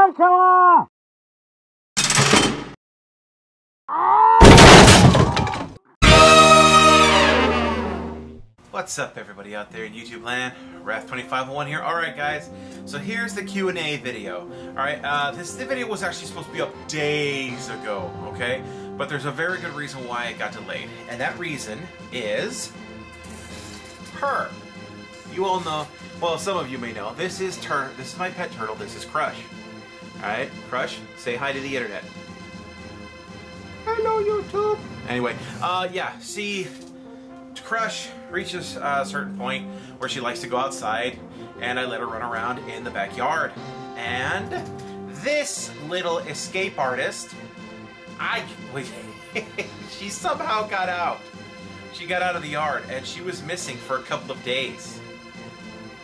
killer! What's up, everybody out there in YouTube land? WRATH2501 here. Alright guys, so here's the Q&A video. Alright, this video was actually supposed to be up days ago, okay? But there's a very good reason why it got delayed. And that reason is... her. You all know, well, some of you may know, this is my pet turtle, this is Crush. Alright, Crush, say hi to the internet. Hello, YouTube! Anyway, yeah, see... Crush reaches a certain point where she likes to go outside, and I let her run around in the backyard. And this little escape artist, she somehow got out. She got out of the yard, and she was missing for a couple of days.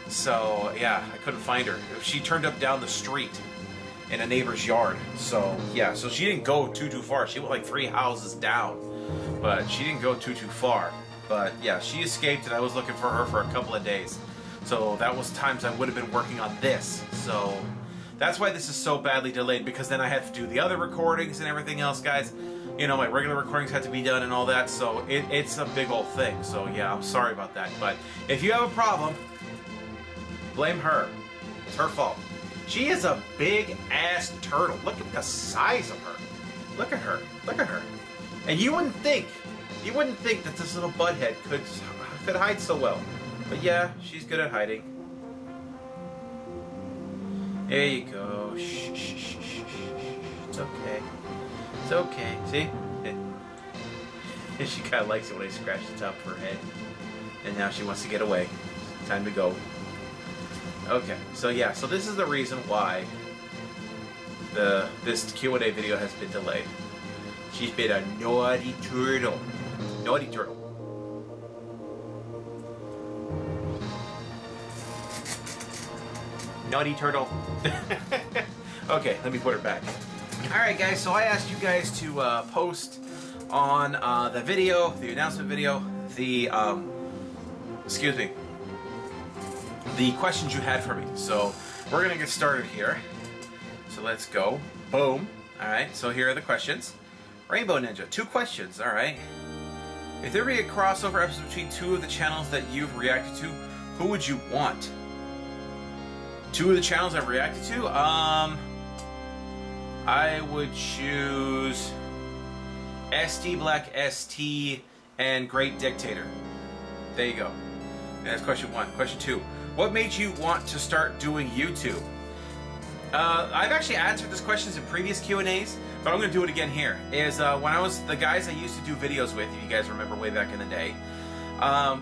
So, yeah, I couldn't find her. She turned up down the street in a neighbor's yard. So, yeah, so she didn't go too far. She went like 3 houses down, but she didn't go too far. But yeah, she escaped, and I was looking for her for a couple of days. So that was times I would have been working on this. So that's why this is so badly delayed, because then I had to do the other recordings and everything else, guys. You know, my regular recordings had to be done and all that, so it's a big old thing. So yeah, I'm sorry about that. But if you have a problem, blame her. It's her fault. She is a big-ass turtle. Look at the size of her. Look at her. Look at her. And you wouldn't think that this little butthead could hide so well. But yeah, she's good at hiding. There you go. Shh, shh, shh, shh, shh. It's okay. It's okay. See? She kind of likes it when I scratch the top of her head. And now she wants to get away. Time to go. Okay, so yeah, so this is the reason why this Q&A video has been delayed. She's been a naughty turtle. Naughty turtle. Naughty turtle. Okay, let me put her back. Alright guys, so I asked you guys to post on the video, the announcement video, the, the questions you had for me. So, we're gonna get started here. So let's go. Boom. Alright, so here are the questions. Rainbow Ninja, 2 questions, alright. If there be a crossover episode between 2 of the channels that you've reacted to, who would you want? 2 of the channels I've reacted to? I would choose SD Black ST and Great Dictator. There you go. And that's question 1. Question 2. What made you want to start doing YouTube? I've actually answered these questions in previous Q&As, but I'm going to do it again here. Is when I was the guys I used to do videos with, if you guys remember way back in the day,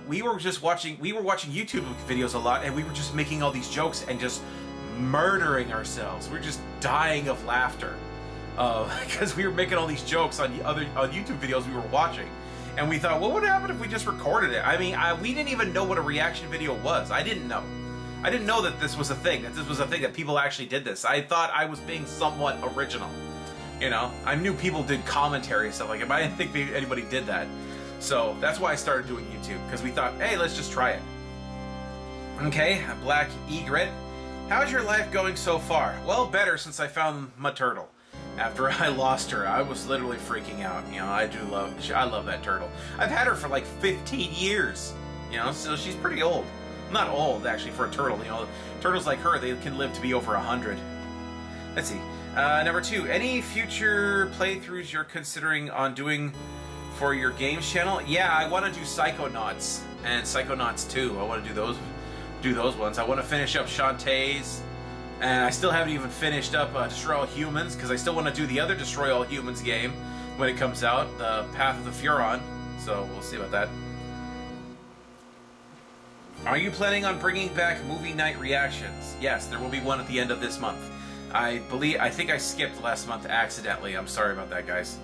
we were watching YouTube videos a lot, and we were just making all these jokes and just murdering ourselves. We were just dying of laughter because we were making all these jokes on YouTube videos we were watching, and we thought, what would happen if we just recorded it? I mean, we didn't even know what a reaction video was. I didn't know. I didn't know that this was a thing, that people actually did this. I thought I was being somewhat original. You know, I knew people did commentary and stuff like that, but I didn't think anybody did that. So that's why I started doing YouTube, because we thought, hey, let's just try it. Okay, Black Egret. How's your life going so far? Well, better since I found my turtle. After I lost her, I was literally freaking out. You know, I love that turtle. I've had her for like 15 years. You know, so she's pretty old. Not old, actually, for a turtle. You know, turtles like her, they can live to be over 100. Let's see. Number 2, any future playthroughs you're considering on doing for your games channel? Yeah, I want to do Psychonauts and Psychonauts 2. I want to do those ones. I want to finish up Shantae's, and I still haven't even finished up Destroy All Humans, because I still want to do the other Destroy All Humans game when it comes out, the Path of the Furon. So we'll see about that. Are you planning on bringing back movie night reactions? Yes, there will be one at the end of this month. I think I skipped last month accidentally. I'm sorry about that, guys.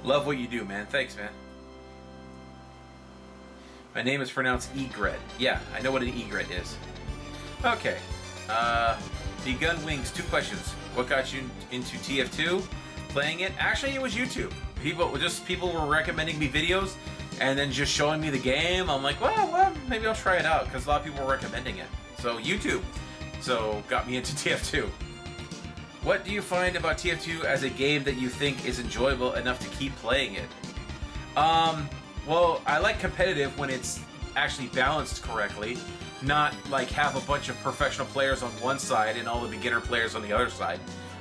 Love what you do, man. Thanks, man. My name is pronounced Egret. Yeah, I know what an Egret is. Okay. The Gun Wings, 2 questions. What got you into TF2? Playing it? Actually, it was YouTube. People were recommending me videos, and then just showing me the game. I'm like, well, maybe I'll try it out, because a lot of people were recommending it. So YouTube. So got me into TF2. What do you find about TF2 as a game that you think is enjoyable enough to keep playing it? Well, I like competitive when it's actually balanced correctly, not like have a bunch of professional players on one side and all the beginner players on the other side.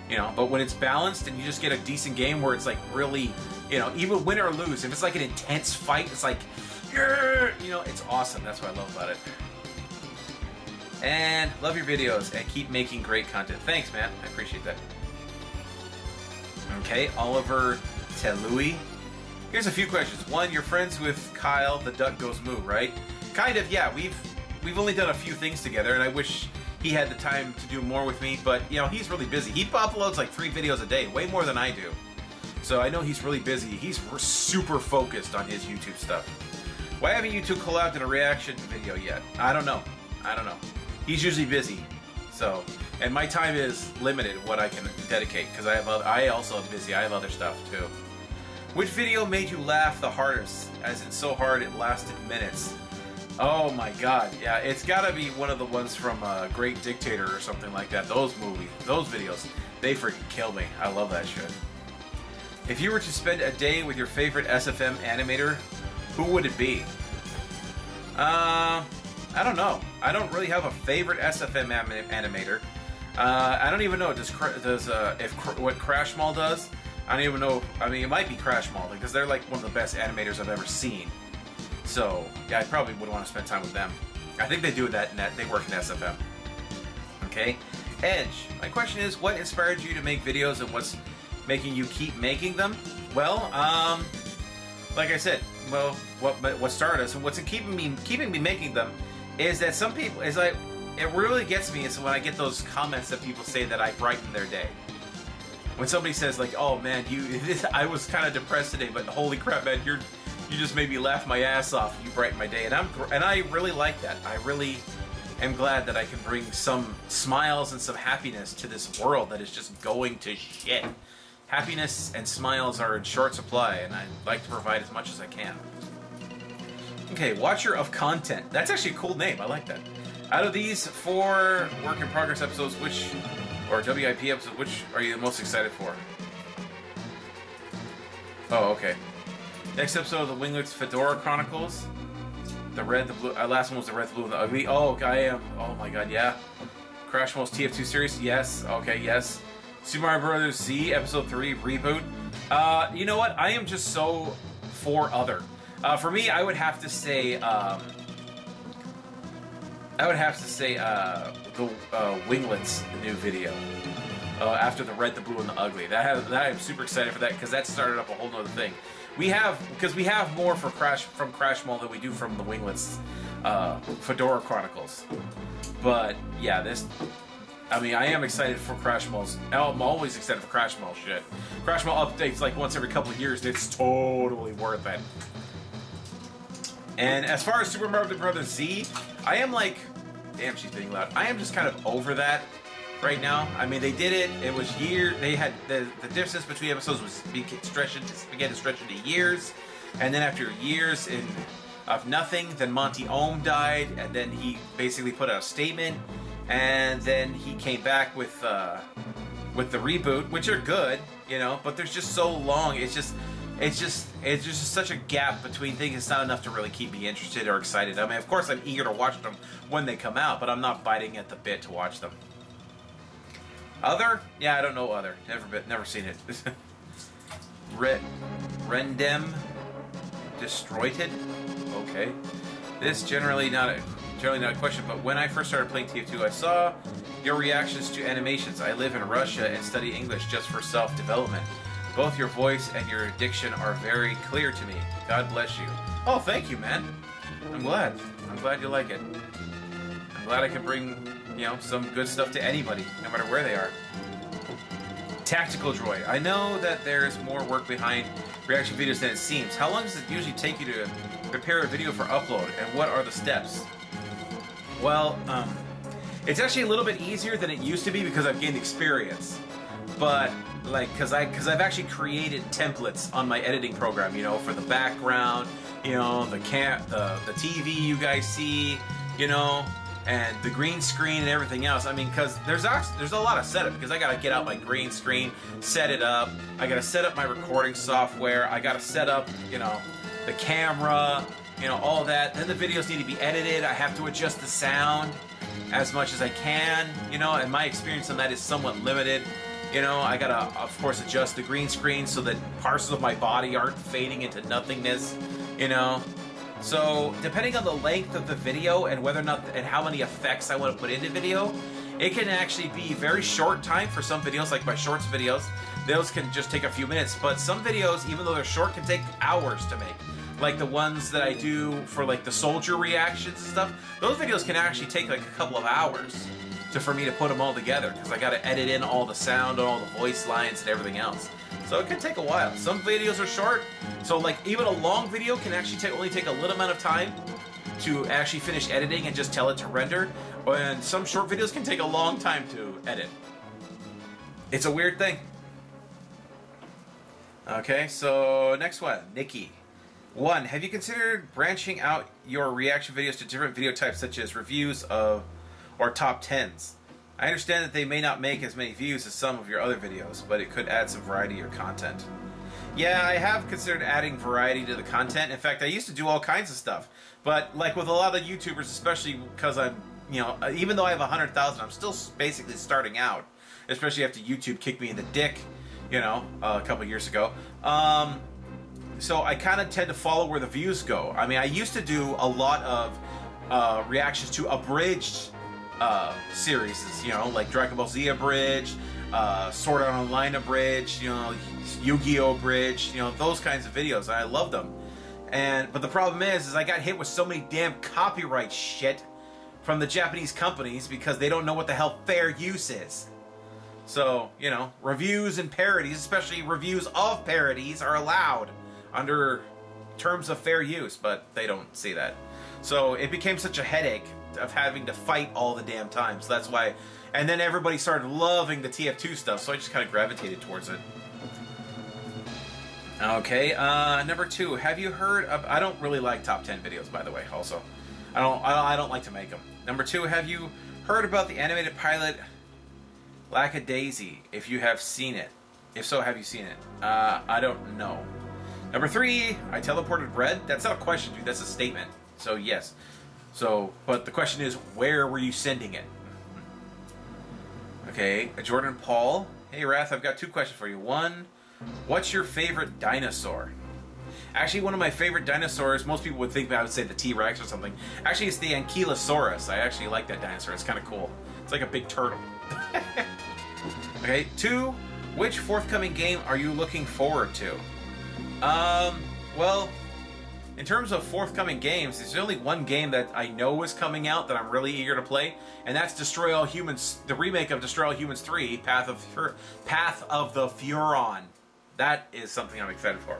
You know, but when it's balanced and you just get a decent game where it's like really, you know, even win or lose, if it's like an intense fight, it's like, you know, it's awesome. That's what I love about it. And love your videos and keep making great content. Thanks, man. I appreciate that. Okay, Oliver Telui. Here's a few questions. One, you're friends with Kyle, the Duck Goes Moo, right? Kind of, yeah. We've only done a few things together, and I wish he had the time to do more with me, but, you know, he's really busy. He uploads like 3 videos a day, way more than I do. So I know he's really busy. He's super focused on his YouTube stuff. Why haven't you two collabed in a reaction video yet? I don't know. I don't know. He's usually busy. So, and my time is limited what I can dedicate, because I also am busy. I have other stuff too. Which video made you laugh the hardest? As in so hard it lasted minutes. Oh my god, yeah, it's gotta be one of the ones from Great Dictator or something like that. Those movies, those videos, they freaking kill me. I love that shit. If you were to spend a day with your favorite SFM animator, who would it be? I don't know. I don't really have a favorite SFM animator. I don't even know. What Crashmall does? I don't even know. I mean, it might be Crashmall because they're like one of the best animators I've ever seen. So yeah, I probably would want to spend time with them. I think they do that. They work in SFM. Okay, Edge. My question is, what inspired you to make videos, and what's making you keep making them? Well, like I said, well, what started us and what's keeping me making them is that some people is like, it really gets me is when I get those comments that people say that I brighten their day. When somebody says like, "Oh man, I was kind of depressed today, but holy crap, man, you just made me laugh my ass off. You brightened my day," and I really like that. I really am glad that I can bring some smiles and some happiness to this world that is just going to shit. Happiness and smiles are in short supply, and I like to provide as much as I can. Okay, Watcher of Content. That's actually a cool name. I like that. Out of these 4 work in progress episodes, or WIP episodes, which are you the most excited for? Oh, okay. Next episode of the Winglets Fedora Chronicles. The red, the blue. Last one was the red, the blue, and the ugly. Oh, I am. Oh my god, yeah. Crashmall's TF2 series. Yes. Okay. Yes. Super Mario Bros. Z Episode 3 reboot. You know what? I am just so for other. For me, I would have to say. The Winglets new video. After the red, the blue, and the ugly. That I'm super excited for that because that started up a whole nother thing. We have more from Crashmall than we do from the Winglets Fedora Chronicles. But yeah, I mean, I am excited for Crashmall's. I'm always excited for Crashmall shit. Crashmall updates like once every couple of years. It's totally worth it. And as far as Super Mario Bros. Z, I am like, damn, she's being loud. I am just kind of over that right now. I mean, they did it. It was years. They had the distance between episodes began to stretch into years, and then after years of nothing, then Monty Ohm died, and then he basically put out a statement, and then he came back with the reboot, which are good, you know. But there's just so long. It's just such a gap between things. It's not enough to really keep me interested or excited. I mean, of course, I'm eager to watch them when they come out, but I'm not biting at the bit to watch them. Other? Yeah, I don't know Other. Never seen it. Rendem Destroyed? Okay. This generally not a question, but when I first started playing TF2, I saw your reactions to animations. I live in Russia and study English just for self-development. Both your voice and your diction are very clear to me. God bless you. Oh, thank you, man. I'm glad. I'm glad you like it. I'm glad I can bring, you know, some good stuff to anybody, no matter where they are. Tactical Droid. I know that there's more work behind reaction videos than it seems. How long does it usually take you to prepare a video for upload, and what are the steps? Well, it's actually a little bit easier than it used to be because I've gained experience. But like, because I've actually created templates on my editing program, you know, for the background, you know, the TV you guys see, you know, and the green screen and everything else. I mean, because there's a lot of setup, because I gotta get out my green screen, set it up. I gotta set up my recording software. I gotta set up, you know, the camera, you know, all that. Then the videos need to be edited. I have to adjust the sound as much as I can, you know, and my experience on that is somewhat limited. You know, I gotta, of course, adjust the green screen so that parts of my body aren't fading into nothingness, you know. So, depending on the length of the video and whether or not, and how many effects I want to put into video, it can actually be very short time for some videos, like my shorts videos. Those can just take a few minutes, but some videos, even though they're short, can take hours to make. Like the ones that I do for like the soldier reactions and stuff, those videos can actually take like a couple of hours for me to put them all together, because I got to edit in all the sound, all the voice lines and everything else. So it can take a while. Some videos are short, so like even a long video can actually only take a little amount of time to actually finish editing and just tell it to render. And some short videos can take a long time to edit. It's a weird thing. Okay, so next one, Nikki. 1. Have you considered branching out your reaction videos to different video types, such as reviews of or top 10s? I understand that they may not make as many views as some of your other videos, but it could add some variety to your content. Yeah, I have considered adding variety to the content. In fact, I used to do all kinds of stuff. But like with a lot of YouTubers, especially because I'm, you know, even though I have 100,000, I'm still basically starting out. Especially after YouTube kicked me in the dick, you know, a couple years ago. So I kind of tend to follow where the views go. I mean, I used to do a lot of reactions to abridged series, you know, like Dragon Ball Z abridged, Sword Art Online abridged, you know, Yu-Gi-Oh abridged, you know, those kinds of videos. And I love them. But the problem is I got hit with so many damn copyright shit from the Japanese companies because they don't know what the hell fair use is. So, you know, reviews and parodies, especially reviews of parodies, are allowed under terms of fair use, but they don't see that. So it became such a headache of having to fight all the damn time. So that's why, and then everybody started loving the TF2 stuff, so I just kind of gravitated towards it. Okay, number 2, have you heard of, I don't really like top 10 videos, by the way, also. I don't like to make them. Number 2, have you heard about the animated pilot Lackadaisy, if you have seen it? If so, have you seen it? I don't know. Number 3, I teleported bread. That's not a question, dude. That's a statement. So, yes. So, but the question is, where were you sending it? Okay, Jordan Paul. Hey, Wrath, I've got 2 questions for you. 1, what's your favorite dinosaur? Actually, one of my favorite dinosaurs, most people would think I would say the T-Rex or something. Actually, it's the Ankylosaurus. I actually like that dinosaur. It's kind of cool. It's like a big turtle. Okay, 2, which forthcoming game are you looking forward to? Well, in terms of forthcoming games, there's only one game that I know is coming out that I'm really eager to play, and that's Destroy All Humans, the remake of Destroy All Humans 3, Path of the Furon. That is something I'm excited for.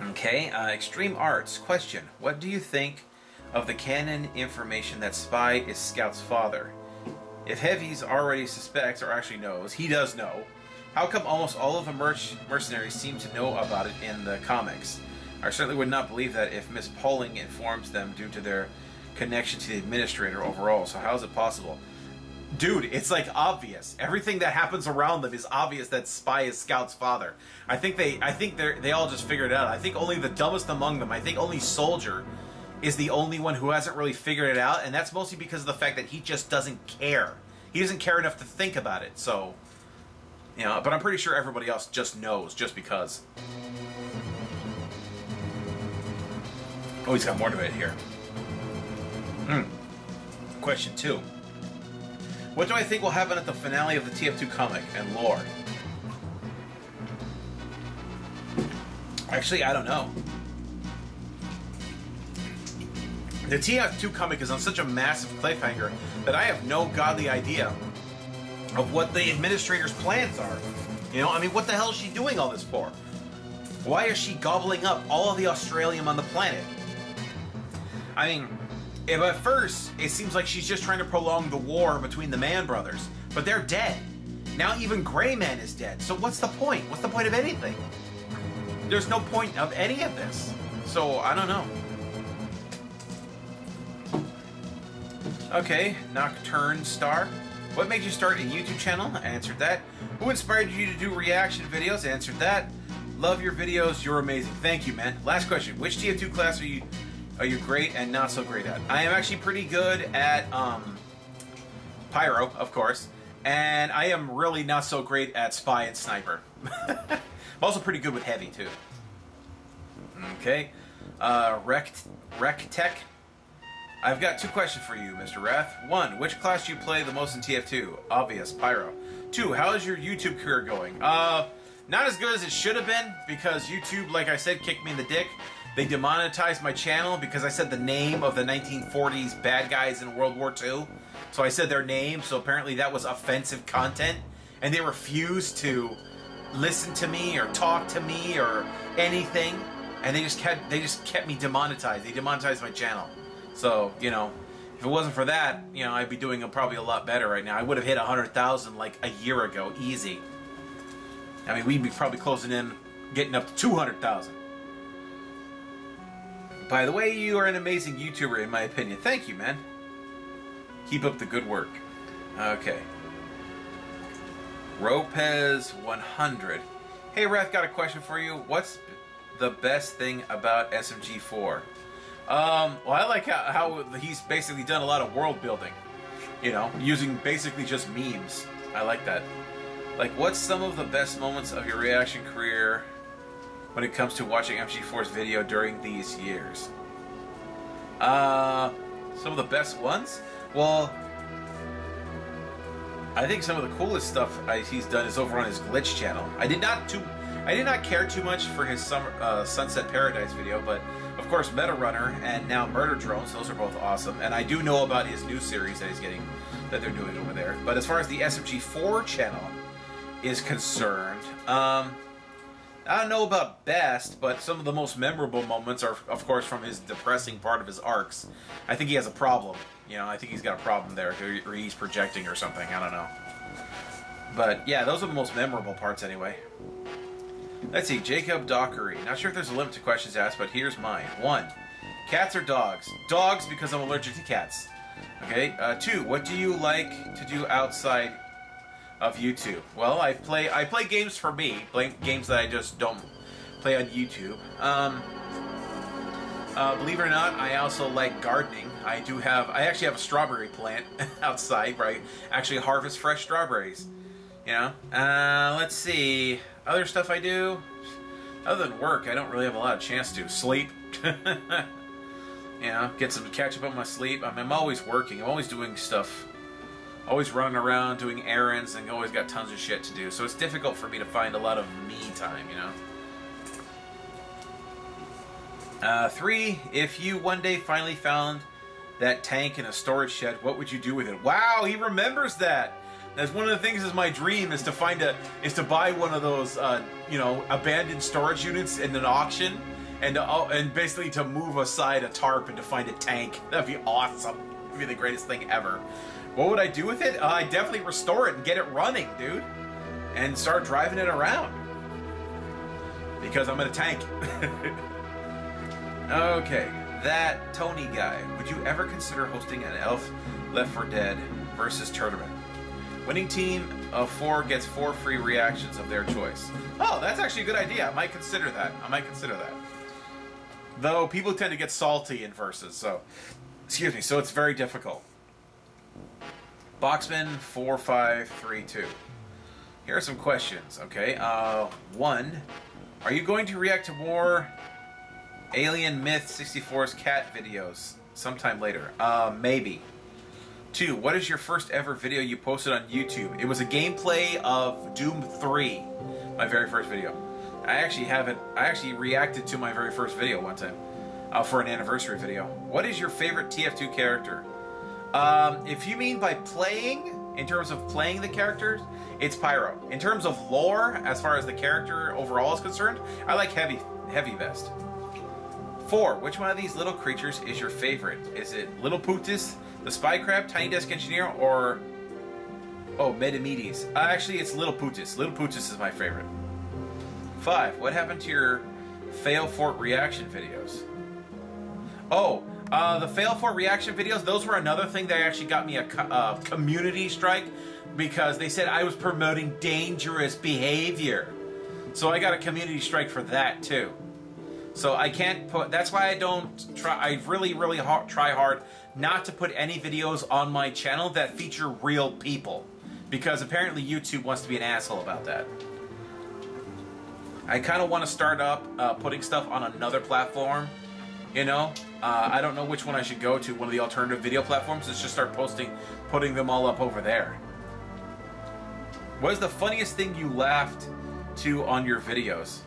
Okay, Extreme Arts. Question, what do you think of the canon information that Spy is Scout's father? If Heavies already suspects, or actually knows, he does know, how come almost all of the mercenaries seem to know about it in the comics? I certainly would not believe that if Miss Pauling informs them due to their connection to the administrator overall, so how is it possible? Dude, it's like obvious. Everything that happens around them is obvious that Spy is Scout's father. I think they all just figured it out. I think only the dumbest among them, I think only Soldier is the only one who hasn't really figured it out, and that's mostly because of the fact that he just doesn't care. He doesn't care enough to think about it, so... You know, but I'm pretty sure everybody else just knows, just because. Oh, he's got more to it here. Question 2. What do I think will happen at the finale of the TF2 comic and lore? Actually, I don't know. The TF2 comic is on such a massive cliffhanger that I have no godly idea of what the administrator's plans are. You know, I mean, what the hell is she doing all this for? Why is she gobbling up all of the Australium on the planet? I mean, if at first it seems like she's just trying to prolong the war between the Mann brothers, but they're dead. Now even Grey Man is dead, so what's the point? What's the point of anything? There's no point of any of this. So, I don't know. Okay, Nocturne Star. What made you start a YouTube channel? I answered that. Who inspired you to do reaction videos? I answered that. Love your videos. You're amazing. Thank you, man. Last question. Which TF2 class are you great and not so great at? I am actually pretty good at Pyro, of course, and I am really not so great at Spy and Sniper. I'm also pretty good with Heavy too. Okay, Rec Tech. I've got 2 questions for you, Mr. Wrath. 1, which class do you play the most in TF2? Obvious, Pyro. 2, how is your YouTube career going? Not as good as it should have been, because YouTube, like I said, kicked me in the dick. They demonetized my channel because I said the name of the 1940s bad guys in World War II. So I said their name, so apparently that was offensive content. And they refused to listen to me or talk to me or anything. And they just kept me demonetized. They demonetized my channel. So, you know, if it wasn't for that, you know, I'd be doing probably a lot better right now. I would have hit 100,000 like a year ago, easy. I mean, we'd be probably closing in, getting up to 200,000. By the way, you are an amazing YouTuber, in my opinion. Thank you, man. Keep up the good work. Okay. Ropez100. Hey, Wrath, got a question for you. What's the best thing about SMG4? Well, I like how he's basically done a lot of world building. You know, using basically just memes. I like that. Like, what's some of the best moments of your reaction career when it comes to watching MG4's video during these years? Some of the best ones? Well, I think some of the coolest stuff he's done is over on his Glitch channel. I did not care too much for his Sunset Paradise video, but of course Meta Runner and now Murder Drones, those are both awesome. And I do know about his new series that that they're doing over there. But as far as the SMG4 channel is concerned, I don't know about best, but some of the most memorable moments are, of course, from his depressing part of his arcs. I think he has a problem. You know, I think he's got a problem there, or he's projecting or something. I don't know. But yeah, those are the most memorable parts anyway. Let's see, Jacob Dockery. Not sure if there's a limit to questions asked, but here's mine. 1, cats or dogs? Dogs, because I'm allergic to cats. Okay. 2, what do you like to do outside of YouTube? Well, I play games for me, games that I just don't play on YouTube. Believe it or not, I also like gardening. I actually have a strawberry plant outside where I actually harvest fresh strawberries. You know? Let's see. Other stuff I do? Other than work, I don't really have a lot of chance to. Sleep. You know, catch up on my sleep. I mean, I'm always working. I'm always doing stuff. Always running around, doing errands, and always got tons of shit to do. So it's difficult for me to find a lot of me time, you know? 3, if you one day finally found that tank in a storage shed, what would you do with it? Wow, he remembers that! That's one of the things is my dream is to buy one of those, you know, abandoned storage units in an auction, and basically to move aside a tarp and to find a tank. That'd be awesome. It'd be the greatest thing ever. What would I do with it? I'd definitely restore it and get it running, dude. And start driving it around. Because I'm in a tank. Okay, that Tony guy. Would you ever consider hosting an Elf Left 4 Dead versus tournament? Winning team of 4 gets 4 free reactions of their choice. Oh, that's actually a good idea. I might consider that. Though people tend to get salty in versus, so... Excuse me, so it's very difficult. Boxman4532. Here are some questions, okay? 1, are you going to react to more Alien Myth 64's cat videos sometime later? Maybe. 2, what is your first ever video you posted on YouTube? It was a gameplay of Doom 3, my very first video. I actually reacted to my very first video one time for an anniversary video. What is your favorite TF2 character? If you mean by playing, in terms of playing the characters, it's Pyro. In terms of lore, as far as the character overall is concerned, I like Heavy best. 4, which one of these little creatures is your favorite? Is it Little Putis, the Spy Crab, Tiny Desk Engineer, or... Oh, Metamedes. Actually, it's Little Putis. Little Putis is my favorite. 5, what happened to your Fail Fort reaction videos? Oh, The fail for reaction videos, those were another thing that actually got me a community strike because they said I was promoting dangerous behavior. So I got a community strike for that too. So I can't put, that's why I don't try, I really try hard not to put any videos on my channel that feature real people. Because apparently YouTube wants to be an asshole about that. I kind of want to start up putting stuff on another platform, you know? I don't know which one I should go to, one of the alternative video platforms. Let's just start putting them all up over there. What is the funniest thing you laughed to on your videos?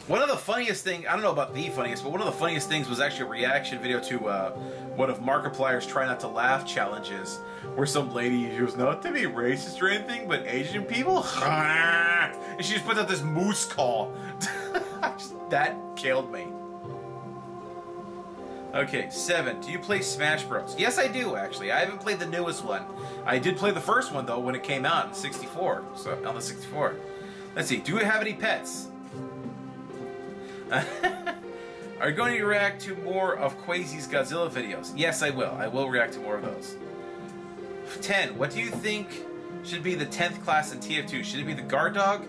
One of the funniest things, I don't know about the funniest, but one of the funniest things was actually a reaction video to one of Markiplier's Try Not to Laugh challenges, where some lady goes, not to be racist or anything, but Asian people? And she just puts out this moose call. That killed me. Okay, 7. Do you play Smash Bros? Yes, I do, actually. I haven't played the newest one. I did play the first one, though, when it came out in 64. So, on the 64. Let's see. Do you have any pets? Are you going to react to more of Quasi's Godzilla videos? Yes, I will. I will react to more of those. 10. What do you think should be the 10th class in TF2? Should it be the guard dog?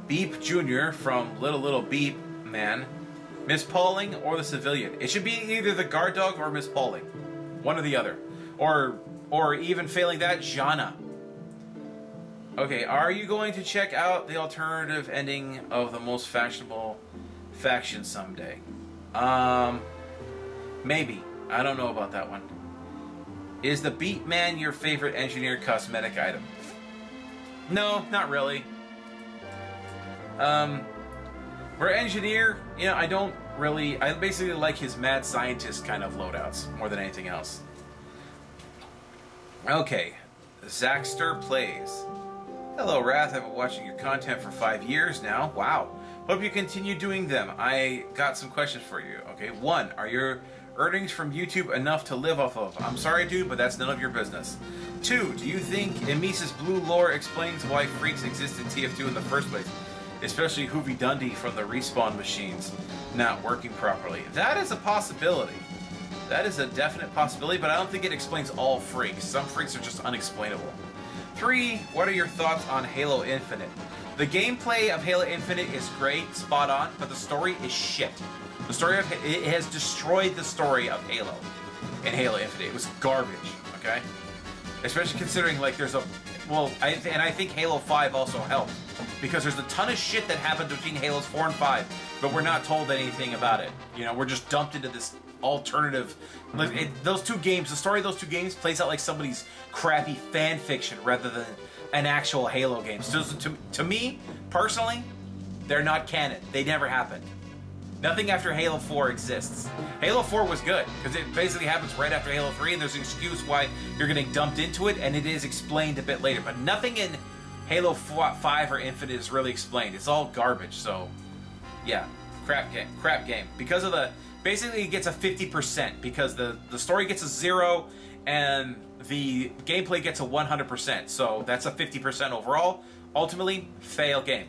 Beep Jr. from Little Beep Man? Miss Pauling or the civilian? It should be either the guard dog or Miss Pauling. One or the other. Or even failing that, Jana. Okay, are you going to check out the alternative ending of the most fashionable faction someday? Maybe. I don't know about that one. Is the Beat Man your favorite engineered cosmetic item? No, not really. For engineer, you know, I don't really, I basically like his mad scientist kind of loadouts more than anything else. Okay, Zaxter Plays. Hello, Wrath. I've been watching your content for 5 years now. Wow. Hope you continue doing them. I got some questions for you. Okay, 1. Are your earnings from YouTube enough to live off of? I'm sorry, dude, but that's none of your business. 2. Do you think Emisa's blue lore explains why freaks exist in TF2 in the first place? Especially Hoovy Dundee from the respawn machines not working properly. That is a possibility. That is a definite possibility, but I don't think it explains all freaks. Some freaks are just unexplainable. 3. What are your thoughts on Halo Infinite? The gameplay of Halo Infinite is great, spot on, but the story is shit. The story of it has destroyed the story of Halo in Halo Infinite. It was garbage, okay? Especially considering like there's a I think Halo 5 also helped because there's a ton of shit that happened between Halos 4 and 5, but we're not told anything about it. You know, we're just dumped into this alternative. Those two games, the story of those two games plays out like somebody's crappy fan fiction rather than an actual Halo game. So to me, personally, they're not canon. They never happened. Nothing after Halo 4 exists. Halo 4 was good, because it basically happens right after Halo 3, and there's an excuse why you're getting dumped into it, and it is explained a bit later. But nothing in Halo 5 or Infinite is really explained. It's all garbage, so... yeah, crap game. Because of the... basically, it gets a 50%, because the story gets a 0, and the gameplay gets a 100%. So that's a 50% overall. Ultimately, fail game.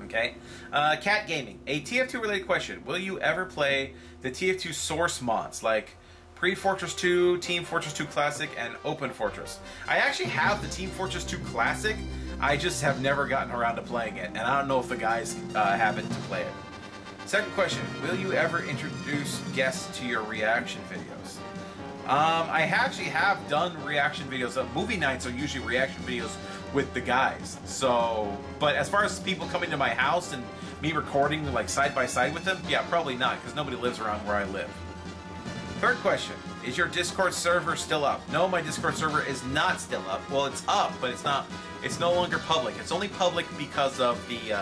Okay? Cat Gaming. A TF2 related question. Will you ever play the TF2 source mods like Pre-Fortress 2, Team Fortress 2 Classic, and Open Fortress? I actually have the Team Fortress 2 Classic. I just have never gotten around to playing it, and I don't know if the guys have it to play it. Second question. Will you ever introduce guests to your reaction videos? I actually have done reaction videos. Movie nights are usually reaction videos with the guys. So, but as far as people coming to my house and me recording like side by side with them, yeah, probably not, because nobody lives around where I live. Third question. Is your Discord server still up? No, my Discord server is not still up. Well, it's up, but it's no longer public. It's only public because of the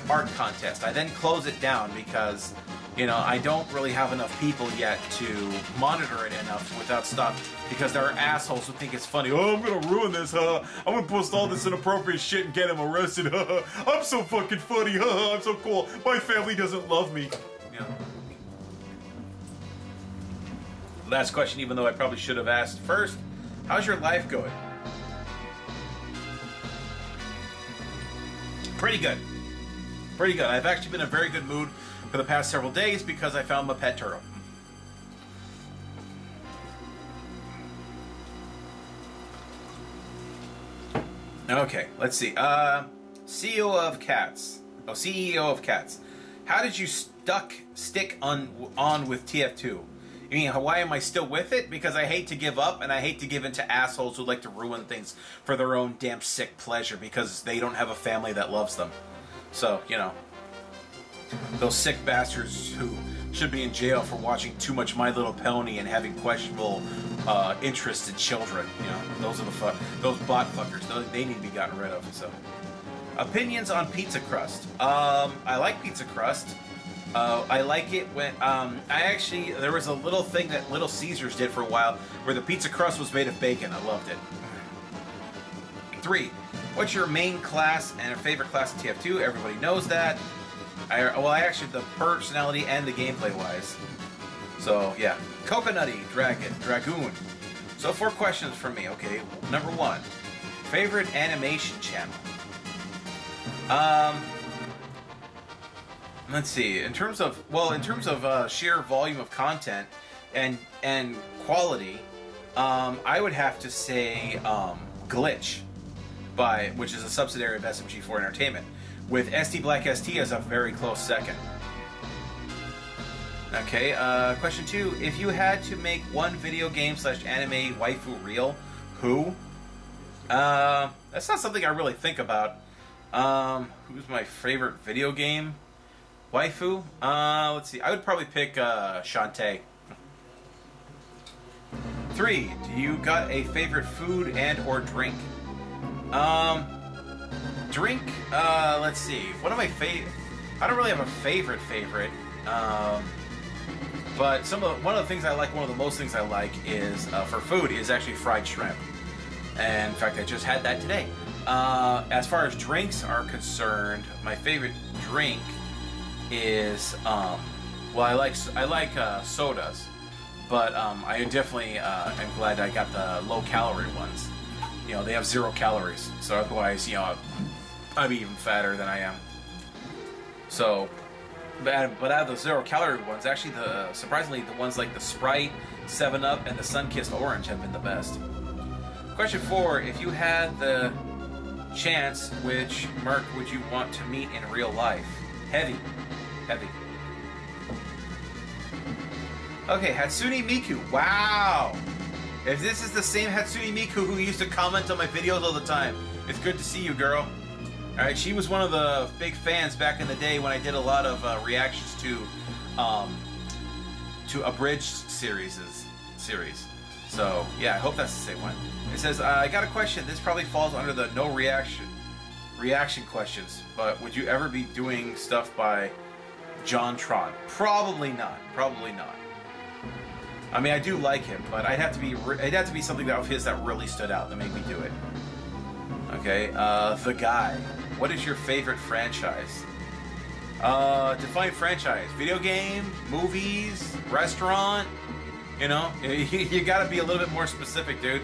art contest. I then close it down because, you know, I don't really have enough people yet to monitor it enough without stop, because there are assholes who think it's funny. Oh, I'm gonna ruin this, I'm gonna post all this inappropriate shit and get him arrested, I'm so fucking funny, I'm so cool, my family doesn't love me. Yeah. Last question, even though I probably should have asked first, how's your life going? Pretty good. Pretty good. I've actually been in a very good mood for the past several days because I found my pet turtle. Okay, let's see. CEO of Cats. Oh, CEO of Cats. How did you stick on with TF2? You mean, why am I still with it? Because I hate to give up, and I hate to give in to assholes who like to ruin things for their own damn sick pleasure because they don't have a family that loves them. So, you know, those sick bastards who should be in jail for watching too much My Little Pony and having questionable interest in children. You know, those are those bot fuckers. They need to be gotten rid of. So, opinions on pizza crust. I like pizza crust. I like it when there was a little thing that Little Caesars did for a while where the pizza crust was made of bacon. I loved it. 3. What's your main class and a favorite class in TF2? Everybody knows that. I actually, the personality and the gameplay wise. So, yeah. Coconutty, Dragoon. So, 4 questions from me. Okay, number 1. Favorite animation channel? Let's see. In terms of sheer volume of content and quality, I would have to say Glitch, which is a subsidiary of SMG4 Entertainment, with SD Black ST as a very close second. Okay, question 2. If you had to make one video game / anime waifu reel, who? That's not something I really think about. Who's my favorite video game waifu? Let's see. I would probably pick Shantae. 3. Do you got a favorite food and or drink? Drink, let's see. One of my I don't really have a favorite. But one of the things I like, one of the most things I like is, for food, is actually fried shrimp. And in fact, I just had that today. As far as drinks are concerned, my favorite drink is, well, I like sodas. But I definitely am glad I got the low-calorie ones. You know, they have 0 calories. So otherwise, you know, I'd be even fatter than I am. So, but out of the 0-calorie ones, actually, surprisingly, the ones like the Sprite, 7-Up, and the Sun-Kissed Orange have been the best. Question 4: if you had the chance, which Merc would you want to meet in real life? Heavy. Okay, Hatsune Miku. Wow! If this is the same Hatsune Miku who used to comment on my videos all the time, it's good to see you, girl. Alright, she was one of the big fans back in the day when I did a lot of reactions to abridged series. So, yeah, I hope that's the same one. It says, I got a question. This probably falls under the no reaction questions, but would you ever be doing stuff by John Tron? Probably not. I mean, I do like him, but it'd have to be something of his that really stood out that made me do it. Okay, The Guy. What is your favorite franchise? Define franchise. Video game, movies, restaurant. You know, you gotta be a little bit more specific, dude.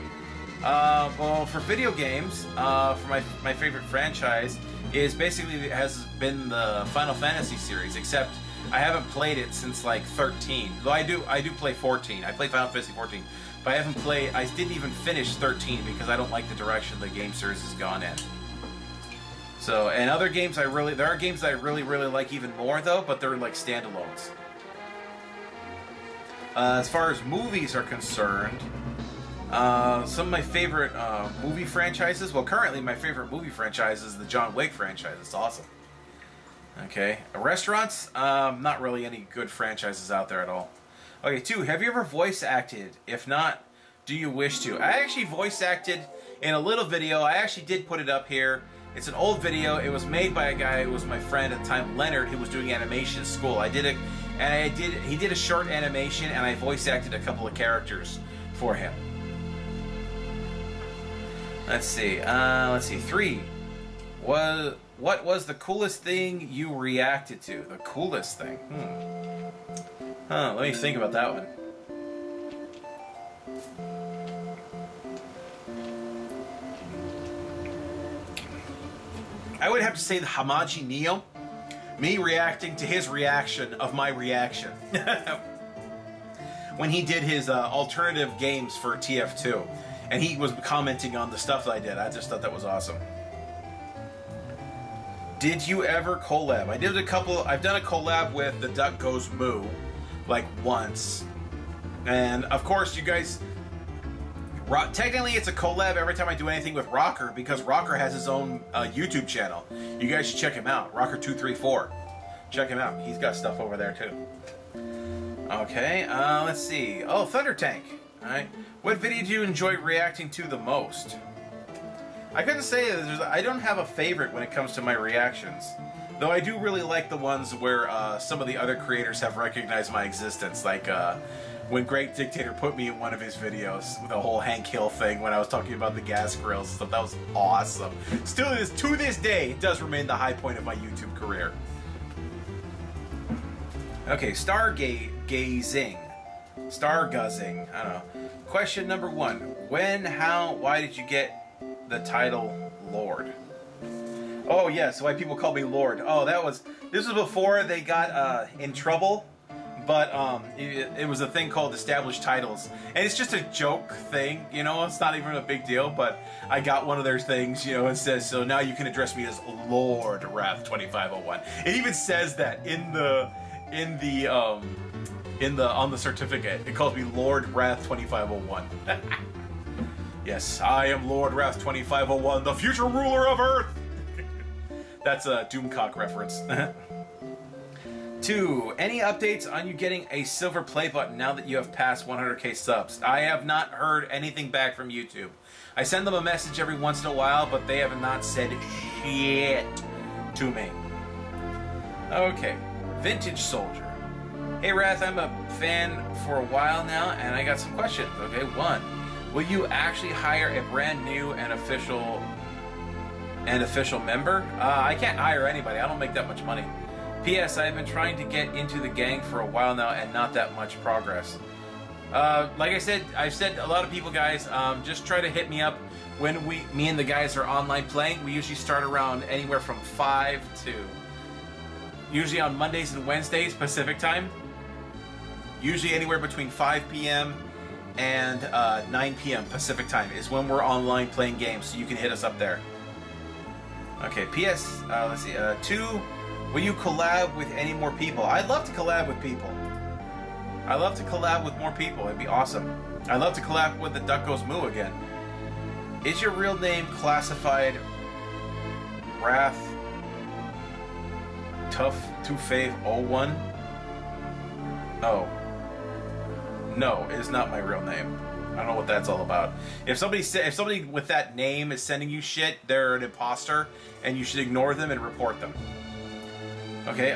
Well, for video games, for my favorite franchise is basically has been the Final Fantasy series, except I haven't played it since like 13. Though I do play 14. I play Final Fantasy 14, but I didn't even finish 13 because I don't like the direction the game series has gone in. So, and other games there are games that I really like even more though, but they're like standalones. As far as movies are concerned, some of my favorite movie franchises, well, currently my favorite movie franchise is the John Wick franchise. It's awesome. Okay, restaurants, not really any good franchises out there at all. Okay, 2, have you ever voice acted? If not, do you wish to? I actually voice acted in a little video. I actually did put it up here. It's an old video. It was made by a guy who was my friend at the time, Leonard, who was doing animation at school. He did a short animation, and I voice acted a couple of characters for him. Let's see. 3. What was the coolest thing you reacted to? The coolest thing? Let me think about that one. I would have to say the Hamaji Neo, Me reacting to his reaction of my reaction. When he did his alternative games for TF2. And he was commenting on the stuff that I did. I just thought that was awesome. Did you ever collab? I've done a collab with The Duck Goes Moo, like once. And of course you guys, technically it's a collab every time I do anything with Rocker, because Rocker has his own YouTube channel. You guys should check him out, Rocker234. Check him out, he's got stuff over there too. Okay, let's see. Oh, Thunder Tank. Alright. What video do you enjoy reacting to the most? I couldn't say that I don't have a favorite when it comes to my reactions. Though I do really like the ones where some of the other creators have recognized my existence. Like when Great Dictator put me in one of his videos with the whole Hank Hill thing when I was talking about the gas grills and stuff. That was awesome. Still to this day, it does remain the high point of my YouTube career. Okay, Starguzzing, I don't know. Question number 1. When, how, why did you get the title Lord? Oh yeah, so why people call me Lord. Oh, this was before they got in trouble, but it was a thing called established titles. And it's just a joke thing, you know, it's not even a big deal, but I got one of their things, you know, it says, so now you can address me as Lord WRATH2501. It even says that on the certificate. It calls me Lord WRATH2501. Yes, I am Lord WRATH2501, the future ruler of Earth! That's a Doomcock reference. 2. Any updates on you getting a silver play button now that you have passed 100k subs? I have not heard anything back from YouTube. I send them a message every once in a while, but they have not said shit to me. Okay. Vintage Soldier. Hey Wrath, I'm a fan for a while now, and I got some questions. Okay, 1. Will you actually hire a brand new and official member? I can't hire anybody. I don't make that much money. P.S. I've been trying to get into the gang for a while now, and not that much progress. Like I said, I've said a lot of people, guys, just try to hit me up when me and the guys are online playing. We usually start around anywhere from 5 to... usually on Mondays and Wednesdays, Pacific time. Usually anywhere between 5 p.m. and 9 p.m. Pacific time is when we're online playing games, so you can hit us up there. Okay, P.S. Let's see. 2. Will you collab with any more people? I'd love to collab with people. I'd love to collab with more people. It'd be awesome. I'd love to collab with the Duck Goes Moo again. Is your real name classified Wrath Tough 2Fave01? Oh. No, it is not my real name. I don't know what that's all about. If somebody with that name is sending you shit, they're an imposter, and you should ignore them and report them. Okay,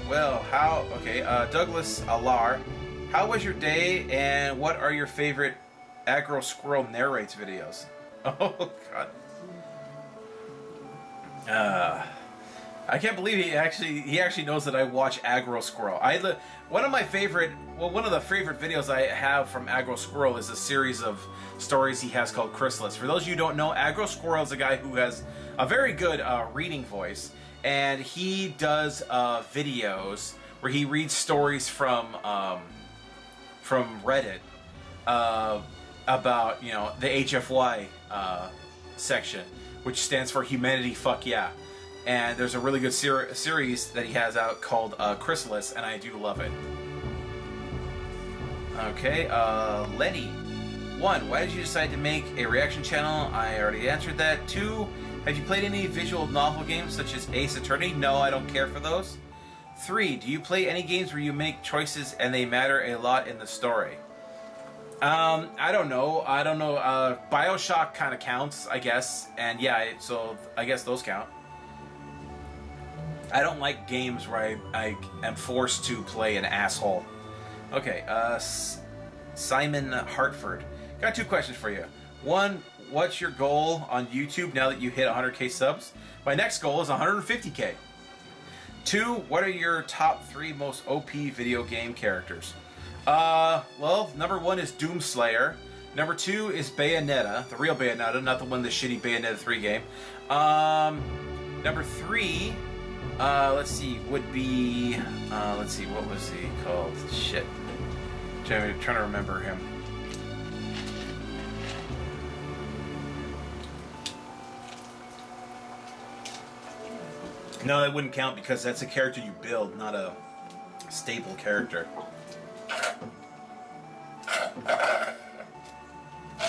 well, Douglas Alar, how was your day, and what are your favorite Aggro Squirrel Narrates videos? Oh, God. I can't believe he actually knows that I watch Aggro Squirrel. One of the favorite videos I have from Aggro Squirrel is a series of stories he has called Chrysalis. For those of you who don't know, Aggro Squirrel is a guy who has a very good reading voice, and he does videos where he reads stories from Reddit about, you know, the HFY section, which stands for Humanity Fuck Yeah. And there's a really good series that he has out called Chrysalis, and I do love it. Okay, Lenny. 1. Why did you decide to make a reaction channel? I already answered that. 2. Have you played any visual novel games such as Ace Attorney? No, I don't care for those. 3. Do you play any games where you make choices and they matter a lot in the story? I don't know. BioShock kind of counts, I guess. And yeah, so I guess those count. I don't like games where I am forced to play an asshole. Okay, Simon Hartford. Got 2 questions for you. 1, what's your goal on YouTube now that you hit 100k subs? My next goal is 150k. 2, what are your top 3 most OP video game characters? Well, number 1 is Doomslayer. Number 2 is Bayonetta, the real Bayonetta, not the one, the shitty Bayonetta 3 game. Number 3 Let's see, would be, let's see, what was he called? Shit. Trying to remember him. No, that wouldn't count because that's a character you build, not a stable character.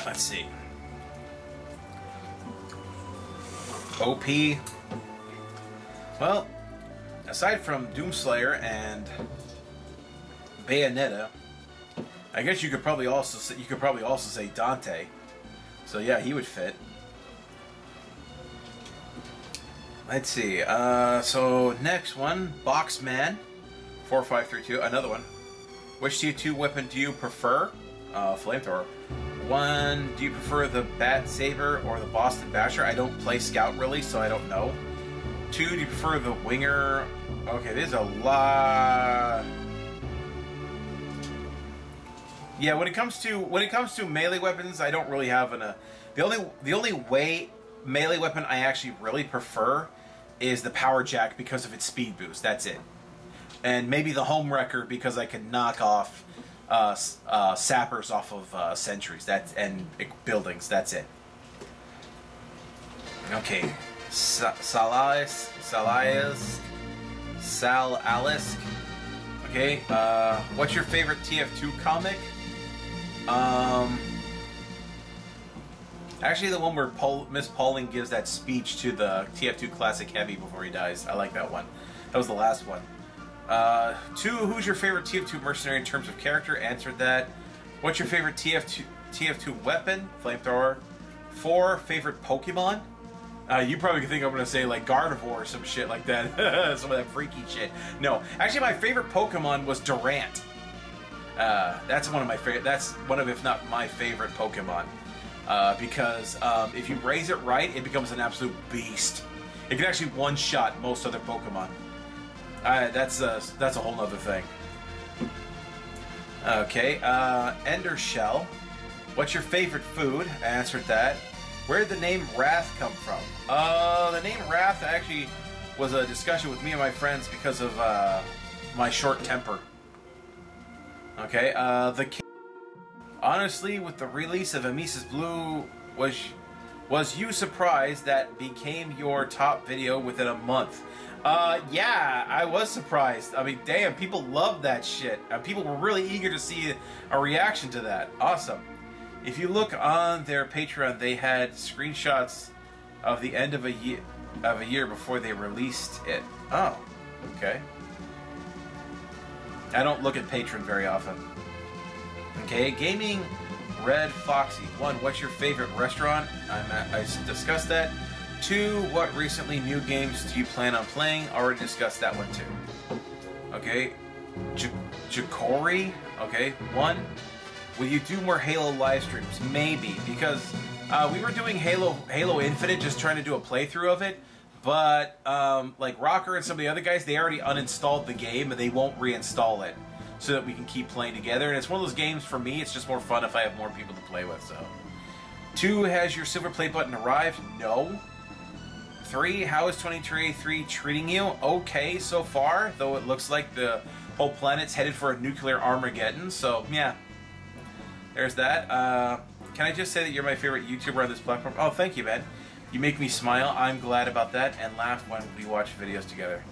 Let's see. OP. Well, aside from Doomslayer and Bayonetta, I guess you could probably also say Dante. So yeah, he would fit. Let's see. So next one, Boxman 4532. Another one. Which TF2 weapon do you prefer? Flamethrower. 1. Do you prefer the Bat Saber or the Boston Basher? I don't play Scout really, so I don't know. 2. Do you prefer the Winger? Okay, there's a lot. Yeah, when it comes to melee weapons, I don't really have the only way melee weapon I actually really prefer is the Power Jack because of its speed boost. That's it. And maybe the Home Wrecker because I can knock off sappers off of sentries and buildings. That's it. Okay, Sal Alisk. Okay, what's your favorite TF2 comic? Actually, the one where Miss Pauling gives that speech to the TF2 Classic Heavy before he dies. I like that one. That was the last one. 2. Who's your favorite TF2 mercenary in terms of character? Answered that. What's your favorite TF2 weapon? Flamethrower. 4. Favorite Pokemon? You probably could think I'm gonna say like Gardevoir or some shit like that. Some of that freaky shit. No, actually, my favorite Pokemon was Durant. That's one of my favorite. That's one of, if not my favorite Pokemon. Because if you raise it right, it becomes an absolute beast. It can actually one-shot most other Pokemon. That's a whole nother thing. Okay, Ender Shell. What's your favorite food? I answered that. Where did the name Wrath come from? The name Wrath actually was a discussion with me and my friends because of my short temper. Okay, honestly, with the release of Amisa's Blue, was you surprised that became your top video within a month? Yeah, I was surprised. I mean, damn, people love that shit. People were really eager to see a reaction to that. Awesome. If you look on their Patreon, they had screenshots of the end of a year before they released it. Oh, okay. I don't look at Patreon very often. Okay, Gaming Red Foxy. 1. What's your favorite restaurant? I discussed that. 2. What recently new games do you plan on playing? Already discussed that one too. Okay, Jakori. Okay, 1. Will you do more Halo live streams? Maybe, because we were doing Halo Infinite, just trying to do a playthrough of it. But like Rocker and some of the other guys, they already uninstalled the game and they won't reinstall it, so that we can keep playing together. And it's one of those games, for me, it's just more fun if I have more people to play with. So, 2. Has your silver play button arrived? No. 3. How is 2023 treating you? Okay so far, though it looks like the whole planet's headed for a nuclear Armageddon. So yeah, there's that. Can I just say that you're my favorite YouTuber on this platform? Oh, thank you, man. You make me smile. I'm glad about that, and laugh when we watch videos together.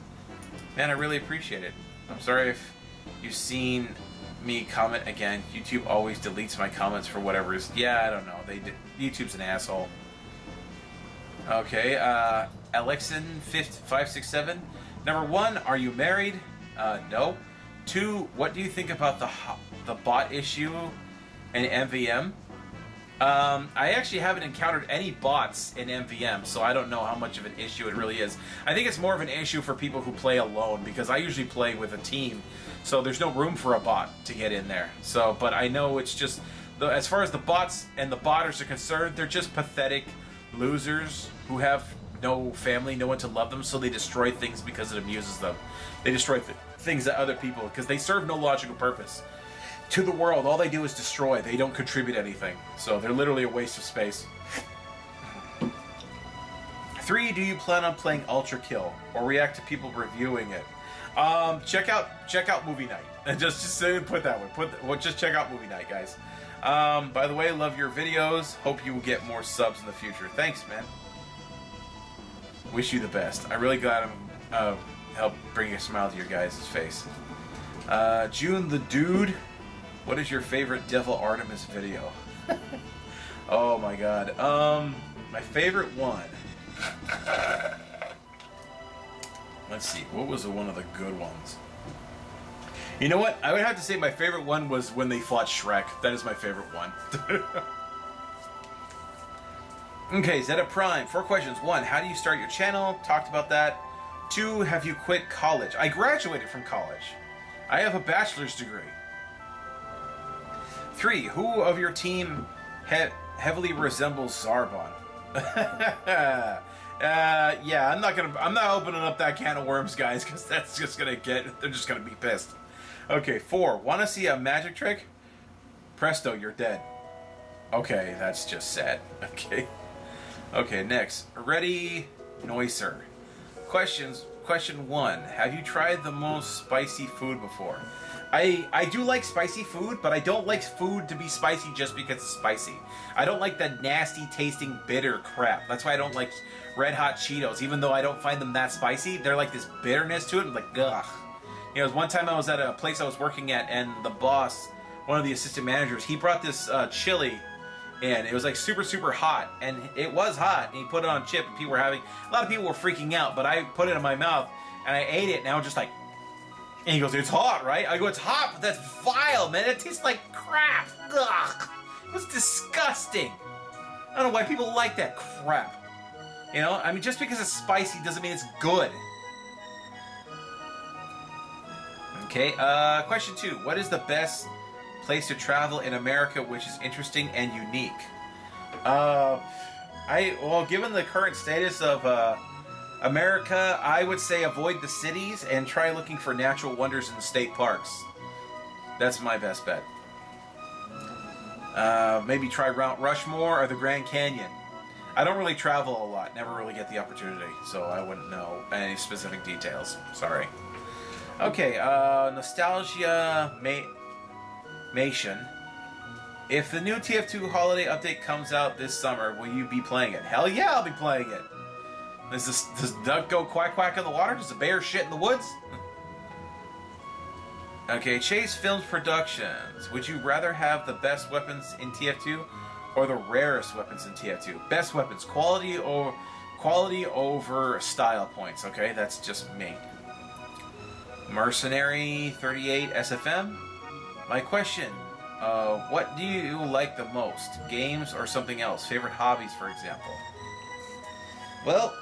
Man, I really appreciate it. I'm sorry if you've seen me comment again. YouTube always deletes my comments for whatever reason. Yeah, I don't know. YouTube's an asshole. Okay, Alexin567. Number 1, are you married? No. 2, what do you think about the bot issue in MVM? I actually haven't encountered any bots in MVM, so I don't know how much of an issue it really is. I think it's more of an issue for people who play alone, because I usually play with a team, so there's no room for a bot to get in there. So, but I know it's just, as far as the bots and the botters are concerned, they're just pathetic losers who have no family, no one to love them, so they destroy things because it amuses them. They destroy things that other people, because they serve no logical purpose. To the world, all they do is destroy. They don't contribute anything. So they're literally a waste of space. 3, do you plan on playing Ultra Kill or react to people reviewing it? Check out Movie Night. And just put that one. Just check out Movie Night, guys. By the way, love your videos. Hope you will get more subs in the future. Thanks, man. Wish you the best. I really glad I'm helped bring a smile to your guys' face. June the Dude, what is your favorite Devil Artemis video? Oh my god. My favorite one. Let's see, what was one of the good ones? You know what? I would have to say my favorite one was when they fought Shrek. That is my favorite one. Okay, Zeta Prime. 4 questions. 1, how do you start your channel? Talked about that. 2, have you quit college? I graduated from college. I have a bachelor's degree. 3, who of your team heavily resembles Zarbon? Yeah, I'm not opening up that can of worms, guys, because that's just gonna they're just gonna be pissed. Okay, 4, want to see a magic trick? Presto, you're dead. Okay, that's just sad. Okay. Okay, next. Ready, Noiser. Question 1, have you tried the most spicy food before? I do like spicy food, but I don't like food to be spicy just because it's spicy. I don't like that nasty tasting bitter crap. That's why I don't like Red Hot Cheetos, even though I don't find them that spicy. They're like this bitterness to it. I'm like, ugh. You know, one time I was at a place I was working at, and the boss, one of the assistant managers, he brought this chili in. It was like super, super hot, and it was hot, and he put it on chip, and a lot of people were freaking out, but I put it in my mouth, and I ate it, and I was just like, and he goes, it's hot, right? I go, it's hot, but that's vile, man. It tastes like crap. Ugh. It was disgusting. I don't know why people like that crap. You know, I mean, just because it's spicy doesn't mean it's good. Okay, question 2. What is the best place to travel in America which is interesting and unique? Well, given the current status of America, I would say avoid the cities and try looking for natural wonders in the state parks. That's my best bet. Maybe try Mount Rushmore or the Grand Canyon. I don't really travel a lot, never really get the opportunity, so I wouldn't know any specific details. Sorry. Okay, Nostalgia Mation. If the new TF2 holiday update comes out this summer, will you be playing it? Hell yeah, I'll be playing it. Does duck go quack quack in the water? Does the bear shit in the woods? Okay, Chase Films Productions. Would you rather have the best weapons in TF2 or the rarest weapons in TF2? Best weapons, quality over style points. Okay, that's just me. Mercenary 38 SFM. My question: what do you like the most? Games or something else? Favorite hobbies, for example. Well,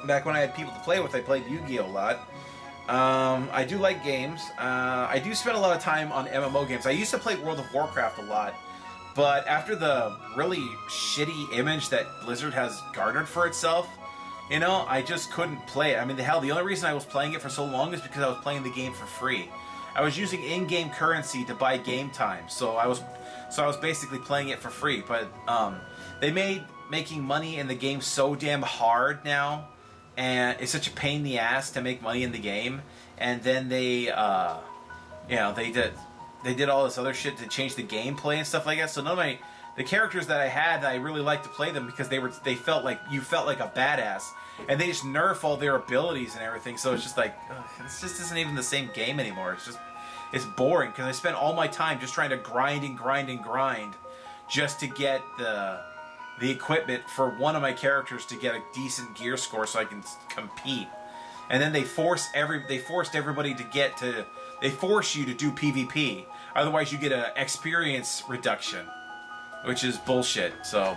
back when I had people to play with, I played Yu-Gi-Oh! A lot. I do like games. I do spend a lot of time on MMO games. I used to play World of Warcraft a lot, but after the really shitty image that Blizzard has garnered for itself, you know, I just couldn't play it. I mean, the only reason I was playing it for so long is because I was playing the game for free. I was using in-game currency to buy game time, so I was basically playing it for free. But they made making money in the game so damn hard now, and it's such a pain in the ass to make money in the game. And then they, you know, they did all this other shit to change the gameplay and stuff like that. So none of the characters that I had, I really liked to play them because they felt like you felt like a badass, and they just nerf all their abilities and everything. So it's just like, ugh, this just isn't even the same game anymore. It's boring because I spent all my time just trying to grind and grind and grind just to get the equipment for one of my characters to get a decent gear score so I can compete. And then they forced everybody to they force you to do PvP. Otherwise you get an experience reduction, which is bullshit. So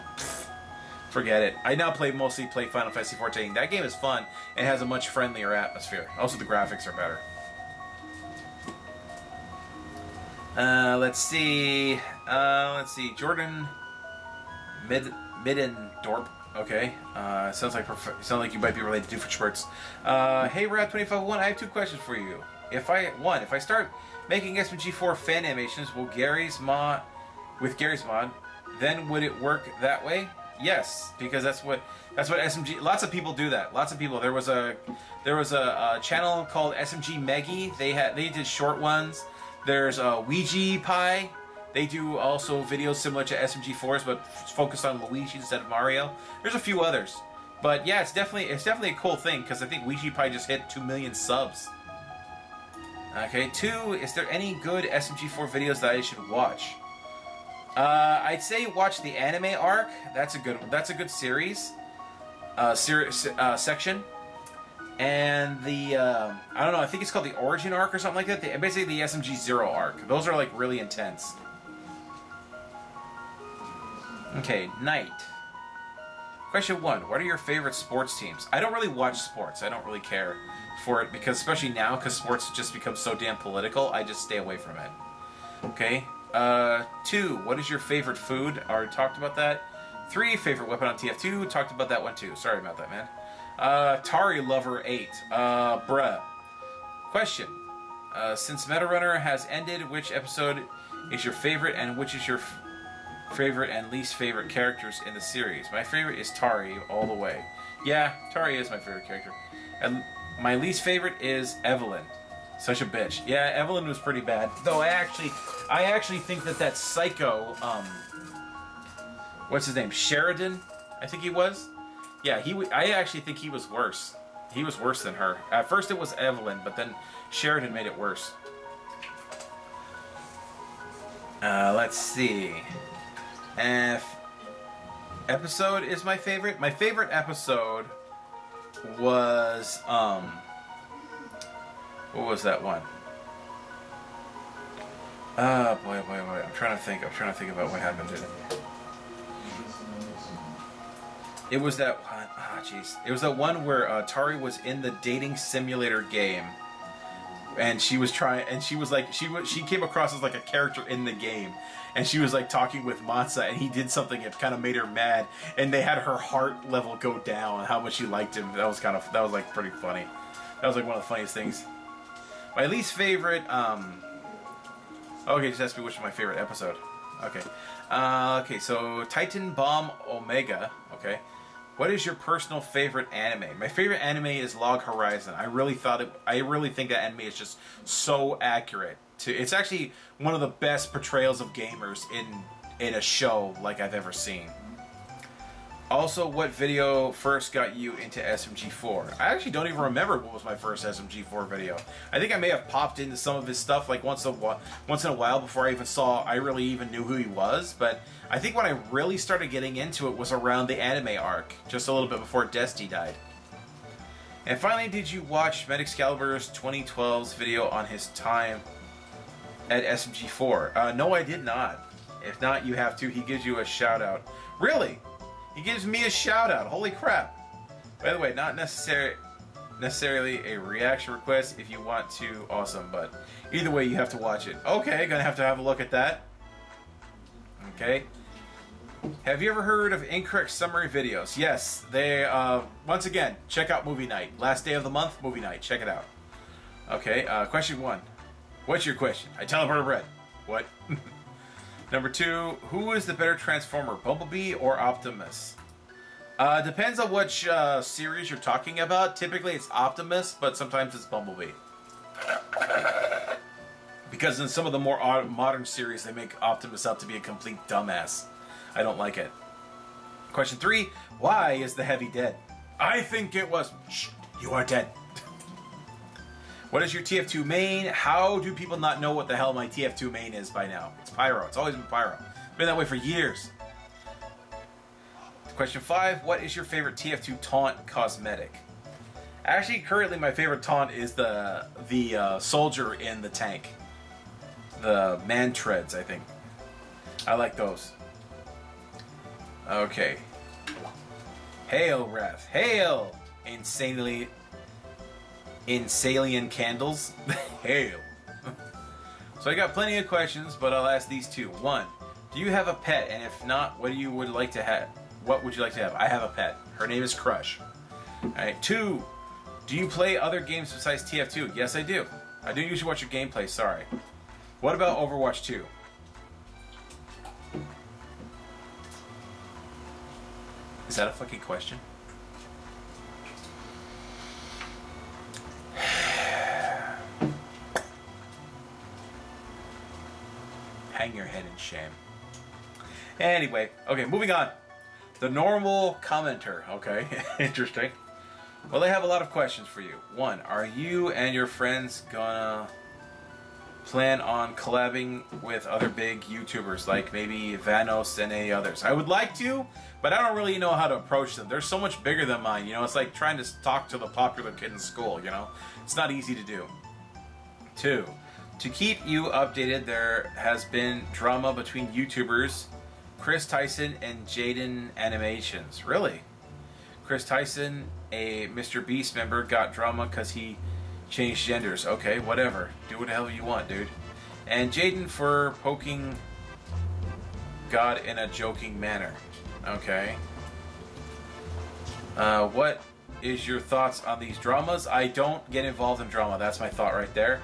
forget it. I now mostly play Final Fantasy XIV. That game is fun and has a much friendlier atmosphere. Also the graphics are better. Let's see. Jordan Middendorp. Okay. Sounds like you might be related to Doofenshmirtz. Hey WRATH2501, I have 2 questions for you. If I start making SMG4 fan animations, with Gary's mod, then would it work that way? Yes, because that's what SMG. Lots of people do that. Lots of people. There was a channel called SMG Meggy. They did short ones. There's Ouija Pie. They do also videos similar to SMG4s, but focused on Luigi instead of Mario. There's a few others, but yeah, it's definitely a cool thing because I think Ouija Pie just hit 2 million subs. Okay, 2. Is there any good SMG4 videos that I should watch? I'd say watch the anime arc. That's a good series. Section. And the I don't know. I think it's called the Origin arc or something like that. Basically, the SMG Zero arc. Those are like really intense. Okay, Knight. Question 1. What are your favorite sports teams? I don't really watch sports. I don't really care for it because, especially now, because sports just become so damn political, I just stay away from it. Okay. 2. What is your favorite food? Already talked about that. 3. Favorite weapon on TF2. Talked about that one too. Sorry about that, man. Tari Lover 8. Bruh. Question. Since Meta Runner has ended, which episode is your favorite, and which is your favorite and least favorite characters in the series? My favorite is Tari all the way. Yeah, Tari is my favorite character. And my least favorite is Evelyn. Such a bitch. Yeah, Evelyn was pretty bad. Though I actually think that psycho, what's his name? Sheridan, I think he was. Yeah, I actually think he was worse. He was worse than her. At first it was Evelyn, but then Sheridan made it worse. Let's see. Episode is my favorite. My favorite episode was, what was that one? Boy. I'm trying to think about what happened in it. It was that one. Jeez. It was that one where Tari was in the dating simulator game, and she was trying, and she was like, she came across as like a character in the game, and she was like talking with Matza, and he did something that kind of made her mad, and they had her heart level go down, how much she liked him. That was like pretty funny. That was like one of the funniest things. My least favorite, okay, just ask me which is my favorite episode. Okay. Okay, so Titan Bomb Omega, okay. What is your personal favorite anime? My favorite anime is Log Horizon. I really think that anime is just so accurate. It's actually one of the best portrayals of gamers in a show like I've ever seen. Also, what video first got you into SMG4? I actually don't even remember what was my first SMG4 video. I think I may have popped into some of his stuff like once in a while before I really even knew who he was. But I think when I really started getting into it was around the anime arc, just a little bit before Dusty died. And finally, did you watch Medexcalibur's 2012's video on his time at SMG4? No, I did not. If not, you have to. He gives you a shout out. Really? He gives me a shout out. Holy crap. By the way, not necessarily a reaction request. If you want to, awesome. But either way, you have to watch it. Okay, gonna have to have a look at that. Okay. Have you ever heard of Incorrect Summary Videos? Yes. They, once again, check out Movie Night. Last day of the month, Movie Night. Check it out. Okay, question 1. What's your question? I teleported bread. What? Number 2, who is the better Transformer, Bumblebee or Optimus? Depends on which series you're talking about. Typically it's Optimus, but sometimes it's Bumblebee. Because in some of the more modern series, they make Optimus out to be a complete dumbass. I don't like it. Question 3, why is the Heavy dead? I think it was... Shh, you are dead. What is your TF2 main? How do people not know what the hell my TF2 main is by now? It's Pyro. It's always been Pyro. It's been that way for years. Question 5. What is your favorite TF2 taunt cosmetic? Actually, currently my favorite taunt is the soldier in the tank. The man treads, I think. I like those. Okay. Hail, Wrath. Hail! Insalian candles. Hail. So I got plenty of questions, but I'll ask these two. 1, do you have a pet? And if not, what would you like to have? What would you like to have? I have a pet. Her name is Crush. Alright, 2, do you play other games besides TF2? Yes, I do. I do usually watch your gameplay, sorry. What about Overwatch 2? Is that a fucking question? Hang your head in shame. Anyway, okay, moving on. The normal commenter, okay, interesting. Well, they have a lot of questions for you. One, are you and your friends gonna plan on collabing with other big YouTubers, like maybe Vanos and any others? I would like to, but I don't really know how to approach them. They're so much bigger than mine, you know? It's like trying to talk to the popular kid in school, you know? It's not easy to do. Two, to keep you updated, there has been drama between YouTubers Chris Tyson and Jaden Animations. Really? Chris Tyson, a Mr. Beast member, got drama because he changed genders. Okay, whatever. Do what the hell you want, dude. And Jaden for poking God in a joking manner. Okay. What is your thoughts on these dramas? I don't get involved in drama. That's my thought right there.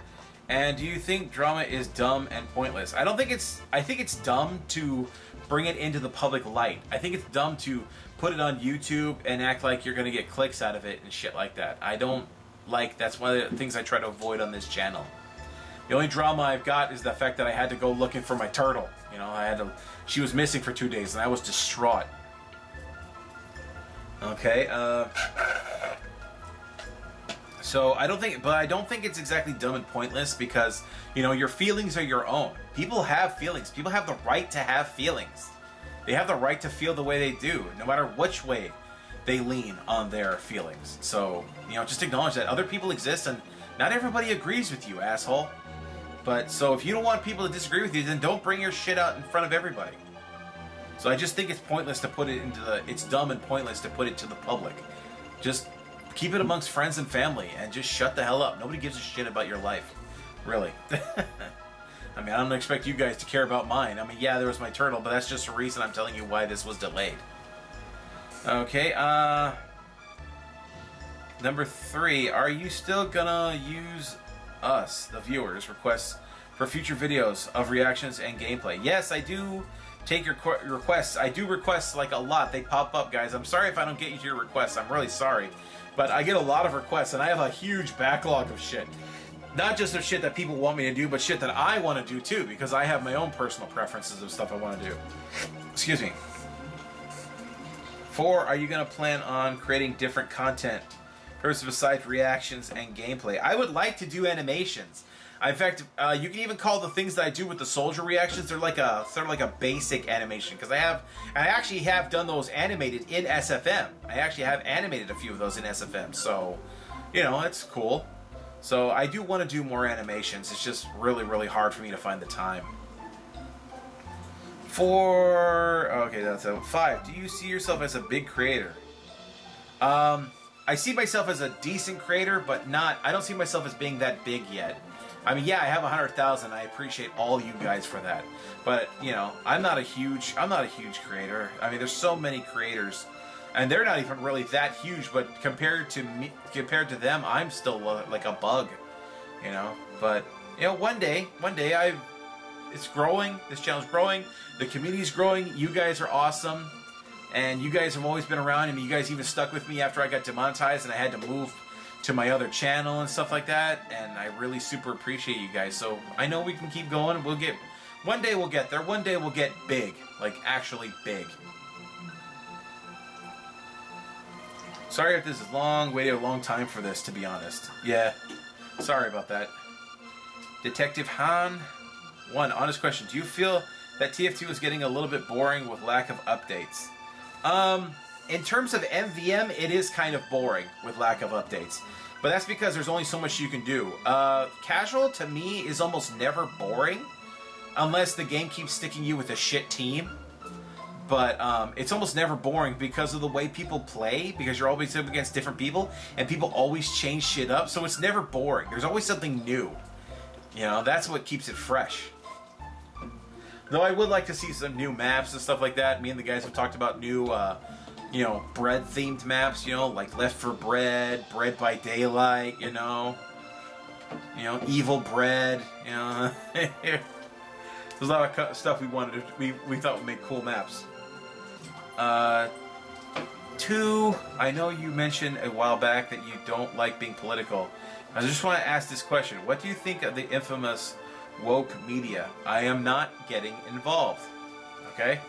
And do you think drama is dumb and pointless? I don't think it's... I think it's dumb to bring it into the public light. I think it's dumb to put it on YouTube and act like you're going to get clicks out of it and shit like that. I don't like... That's one of the things I try to avoid on this channel. The only drama I've got is the fact that I had to go looking for my turtle. You know, I had to... She was missing for 2 days and I was distraught. Okay, so I don't think it's exactly dumb and pointless because, you know, your feelings are your own. People have feelings. People have the right to have feelings. They have the right to feel the way they do, no matter which way they lean on their feelings. So, you know, just acknowledge that other people exist and not everybody agrees with you, asshole. But, so if you don't want people to disagree with you, then don't bring your shit out in front of everybody. So I just think it's pointless to put it into the... It's dumb and pointless to put it to the public. Just keep it amongst friends and family and just shut the hell up. Nobody gives a shit about your life. Really. I mean, I don't expect you guys to care about mine. I mean, yeah, there was my turtle, but that's just a reason I'm telling you why this was delayed. Okay, number 3. Are you still gonna use us, the viewers, requests for future videos of reactions and gameplay? Yes, I do take your requests. I do requests like a lot. They pop up, guys. I'm sorry if I don't get you to your requests. I'm really sorry. But I get a lot of requests, and I have a huge backlog of shit. Not just of shit that people want me to do, but shit that I want to do too, because I have my own personal preferences of stuff I want to do. Excuse me. 4, are you going to plan on creating different content besides reactions and gameplay? I would like to do animations. In fact, you can even call the things that I do with the soldier reactions, they're like a basic animation, because I actually have done those animated in SFM. I actually have animated a few of those in SFM, so, you know, it's cool. So I do want to do more animations. It's just really, really hard for me to find the time. 4, okay, that's a 5. Do you see yourself as a big creator? I see myself as a decent creator, but I don't see myself as being that big yet. I mean, yeah, I have 100,000. I appreciate all you guys for that. But, you know, I'm not a huge creator. I mean, there's so many creators, and they're not even really that huge, but compared to them, I'm still like a bug, you know. But, you know, one day it's growing. This channel's growing. The community's growing. You guys are awesome. And you guys have always been around. I mean, you guys even stuck with me after I got demonetized and I had to move to my other channel and stuff like that, and I really super appreciate you guys. So I know we can keep going. One day we'll get there. One day we'll get big, like actually big. Sorry if this is long. Waited a long time for this, to be honest. Yeah, sorry about that. Detective Han, 1 honest question: do you feel that TF2 is getting a little bit boring with lack of updates? In terms of MVM, it is kind of boring with lack of updates. But that's because there's only so much you can do. Casual, to me, is almost never boring. Unless the game keeps sticking you with a shit team. But it's almost never boring because of the way people play. Because you're always up against different people. And people always change shit up. So it's never boring. There's always something new. You know, that's what keeps it fresh. Though I would like to see some new maps and stuff like that. Me and the guys have talked about new... you know, bread-themed maps, you know, like Left 4 Bread, Bread by Daylight, you know, Evil Bread, you know. There's a lot of stuff we wanted to, we thought would make cool maps. 2, I know you mentioned a while back that you don't like being political. I just want to ask this question. What do you think of the infamous woke media? I am not getting involved. Okay?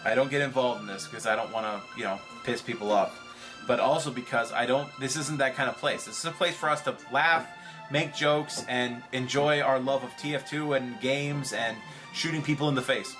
I don't get involved in this because I don't want to, you know, piss people off. But also because this isn't that kind of place. This is a place for us to laugh, make jokes, and enjoy our love of TF2 and games and shooting people in the face.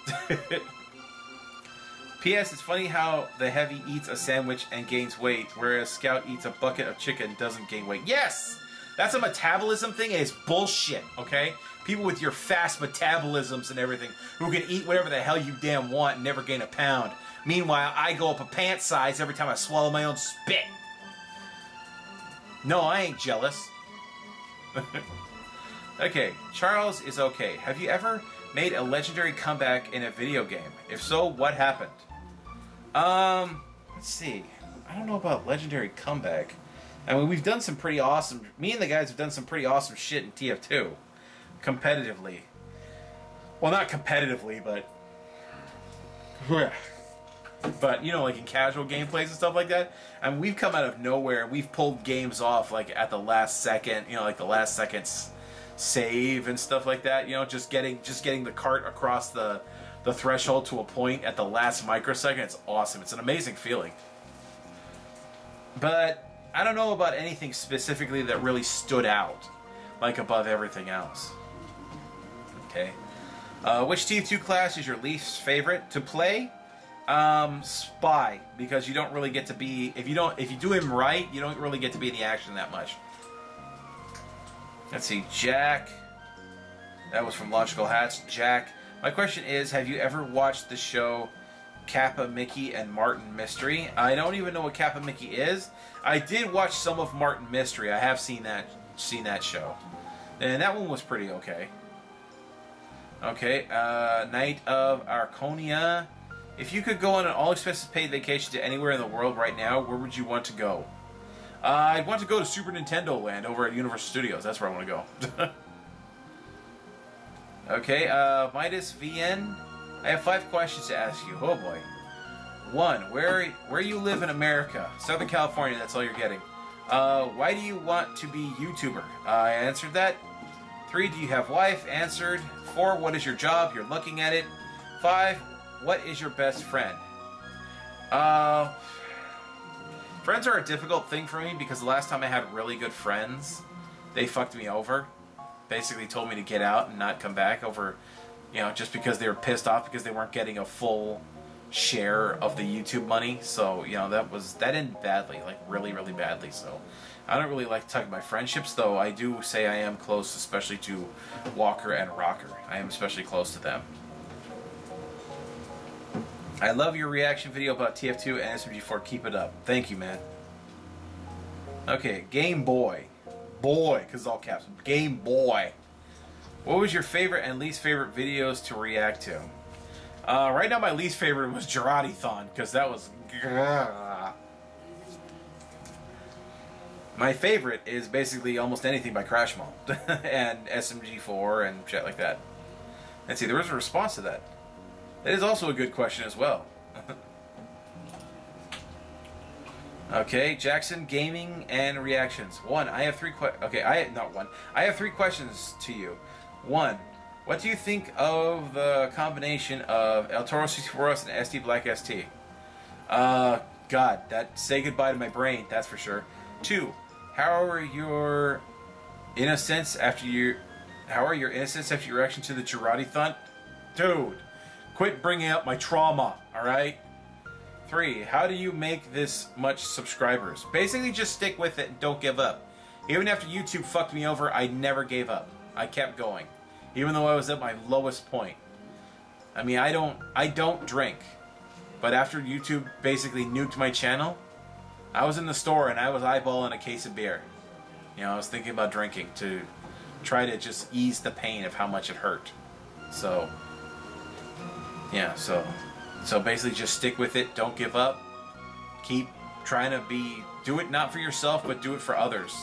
P.S. It's funny how the heavy eats a sandwich and gains weight, whereas Scout eats a bucket of chicken and doesn't gain weight. Yes! That's a metabolism thing, and it's bullshit, okay? People with your fast metabolisms and everything who can eat whatever the hell you damn want and never gain a pound. Meanwhile, I go up a pant size every time I swallow my own spit. No, I ain't jealous. Okay, Charles is okay. Have you ever made a legendary comeback in a video game? If so, what happened? Let's see. I don't know about legendary comeback. I mean, we've done some pretty awesome... Me and the guys have done some pretty awesome shit in TF2. Competitively. Well, not competitively, but... But, you know, like in casual gameplays and stuff like that. I mean, we've come out of nowhere. We've pulled games off, like, at the last second. You know, like the last second's save and stuff like that. You know, just getting the cart across the threshold to a point at the last microsecond. It's awesome. It's an amazing feeling. But I don't know about anything specifically that really stood out, like above everything else. Okay. Which TF2 class is your least favorite to play? Spy, because you don't really get to be, if you do him right, you don't really get to be in the action that much. Let's see, Jack. That was from Logical Hats. Jack. My question is, have you ever watched the show Kappa, Mickey, and Martin Mystery? I don't even know what Kappa Mickey is. I did watch some of Martin Mystery. I have seen that show. And that one was pretty okay. Okay, Knight of Arconia. If you could go on an all-expenses paid vacation to anywhere in the world right now, where would you want to go? I'd want to go to Super Nintendo Land over at Universal Studios. That's where I want to go. Okay, Midas VN. I have 5 questions to ask you. Oh boy. 1. Where you live in America? Southern California, that's all you're getting. Why do you want to be YouTuber? I answered that. 3. Do you have wife? Answered. 4. What is your job? You're looking at it. 5. What is your best friend? Friends are a difficult thing for me because the last time I had really good friends, they fucked me over. Basically told me to get out and not come back over, you know, just because they were pissed off because they weren't getting a full share of the YouTube money. So, you know, that ended badly, like really, really badly. So I don't really like to talk about my friendships, though I do say I am close, especially to Walker and Rocker. I am especially close to them. I love your reaction video about TF2 and SMG4. Keep it up. Thank you, man. Okay, Game Boy. Boy, because it's all caps. Game Boy. What was your favorite and least favorite videos to react to? Right now, my least favorite was WRATH2501, because that was... My favorite is basically almost anything by Crash Mall and SMG4 and shit like that. Let's see, there was a response to that. That is also a good question as well. Okay, Jackson Gaming and reactions. 1. I have 3 I have 3 questions to you. 1. What do you think of the combination of El Toro 64S and SD Black ST? God, say goodbye to my brain, that's for sure. 2. How are your innocence after your reaction to the WRATH2501? Dude, quit bringing up my trauma, alright? 3. How do you make this much subscribers? Basically just stick with it and don't give up. Even after YouTube fucked me over, I never gave up. I kept going. Even though I was at my lowest point. I mean, I don't drink. But after YouTube basically nuked my channel, I was in the store and I was eyeballing a case of beer. You know, I was thinking about drinking to try to just ease the pain of how much it hurt. So, yeah, so basically just stick with it, don't give up. Keep trying to do it not for yourself, but do it for others.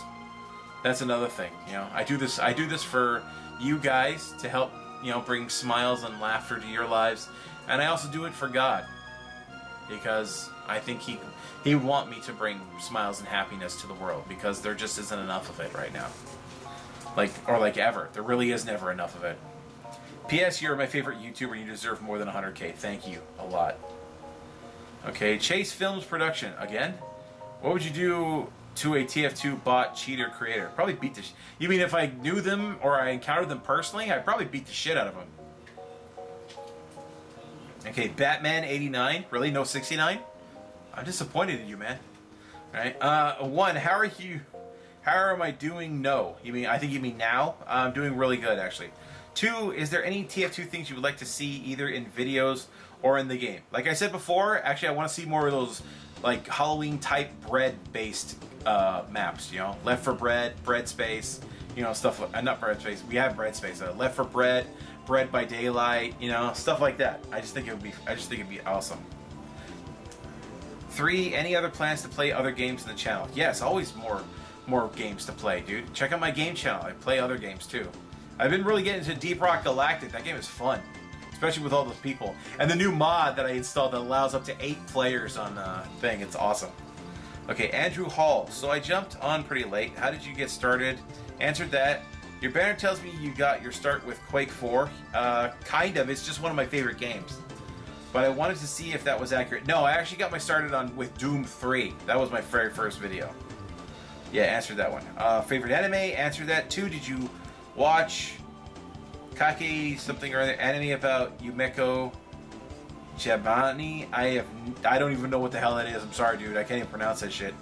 That's another thing, you know. I do this for you guys to help, you know, bring smiles and laughter to your lives, and I also do it for God. because I think he would want me to bring smiles and happiness to the world, because there just isn't enough of it right now. Like ever. There really is never enough of it. P.S. You're my favorite YouTuber. You deserve more than 100K. Thank you a lot. Okay, Chase Films Production. Again? What would you do to a TF2 bot cheater creator? Probably beat the You mean if I knew them or I encountered them personally? I'd probably beat the shit out of them. Okay, Batman 89. Really? No 69? I'm disappointed in you, man. Alright. 1. How am I doing? No. I think you mean now? I'm doing really good, actually. 2. Is there any TF2 things you would like to see either in videos or in the game? Like I said before, actually I want to see more of those like Halloween type bread-based maps, you know? Left 4 Bread, Bread Space, you know, stuff like, not Bread Space, we have Bread Space, Left 4 Bread, Bread by Daylight, you know, stuff like that. I just think it'd be awesome. 3. Any other plans to play other games in the channel? Yes, always more games to play, dude. Check out my game channel. I play other games too. I've been really getting into Deep Rock Galactic. That game is fun, especially with all those people. And the new mod that I installed that allows up to 8 players on thing. It's awesome. Okay, Andrew Hall. So I jumped on pretty late. How did you get started? Answered that. Your banner tells me you got your start with Quake 4. Kind of. It's just one of my favorite games. But I wanted to see if that was accurate. No, I actually got my started with Doom 3. That was my very first video. Yeah, answered that one. Favorite anime? Answered that. 2. Did you watch Kake something or other anime about Yumeko Jabani? I don't even know what the hell that is. I'm sorry, dude. I can't even pronounce that shit.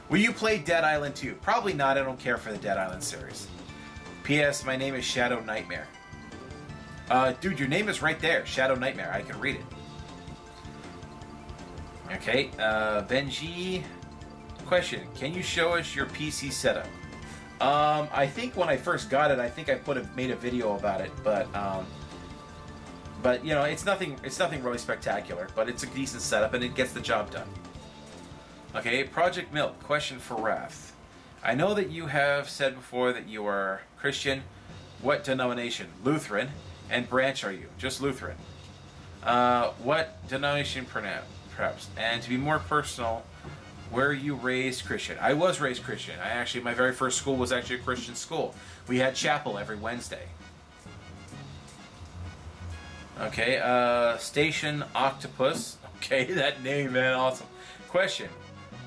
Will you play Dead Island 2? Probably not. I don't care for the Dead Island series. P.S. My name is Shadow Nightmare. Dude, your name is right there. Shadow Nightmare. I can read it. Okay. Benji. Question. Can you show us your PC setup? I think when I first got it, I think I made a video about it, but you know, it's nothing really spectacular, but it's a decent setup and it gets the job done. Okay, Project Milk. Question for Wrath. I know that you have said before that you are Christian. What denomination? Lutheran. And branch are you? Just Lutheran. What denomination perhaps? And to be more personal, were you raised Christian? I was raised Christian. My very first school was actually a Christian school. We had chapel every Wednesday. Okay, Station Octopus. Okay, that name, man, awesome. Question.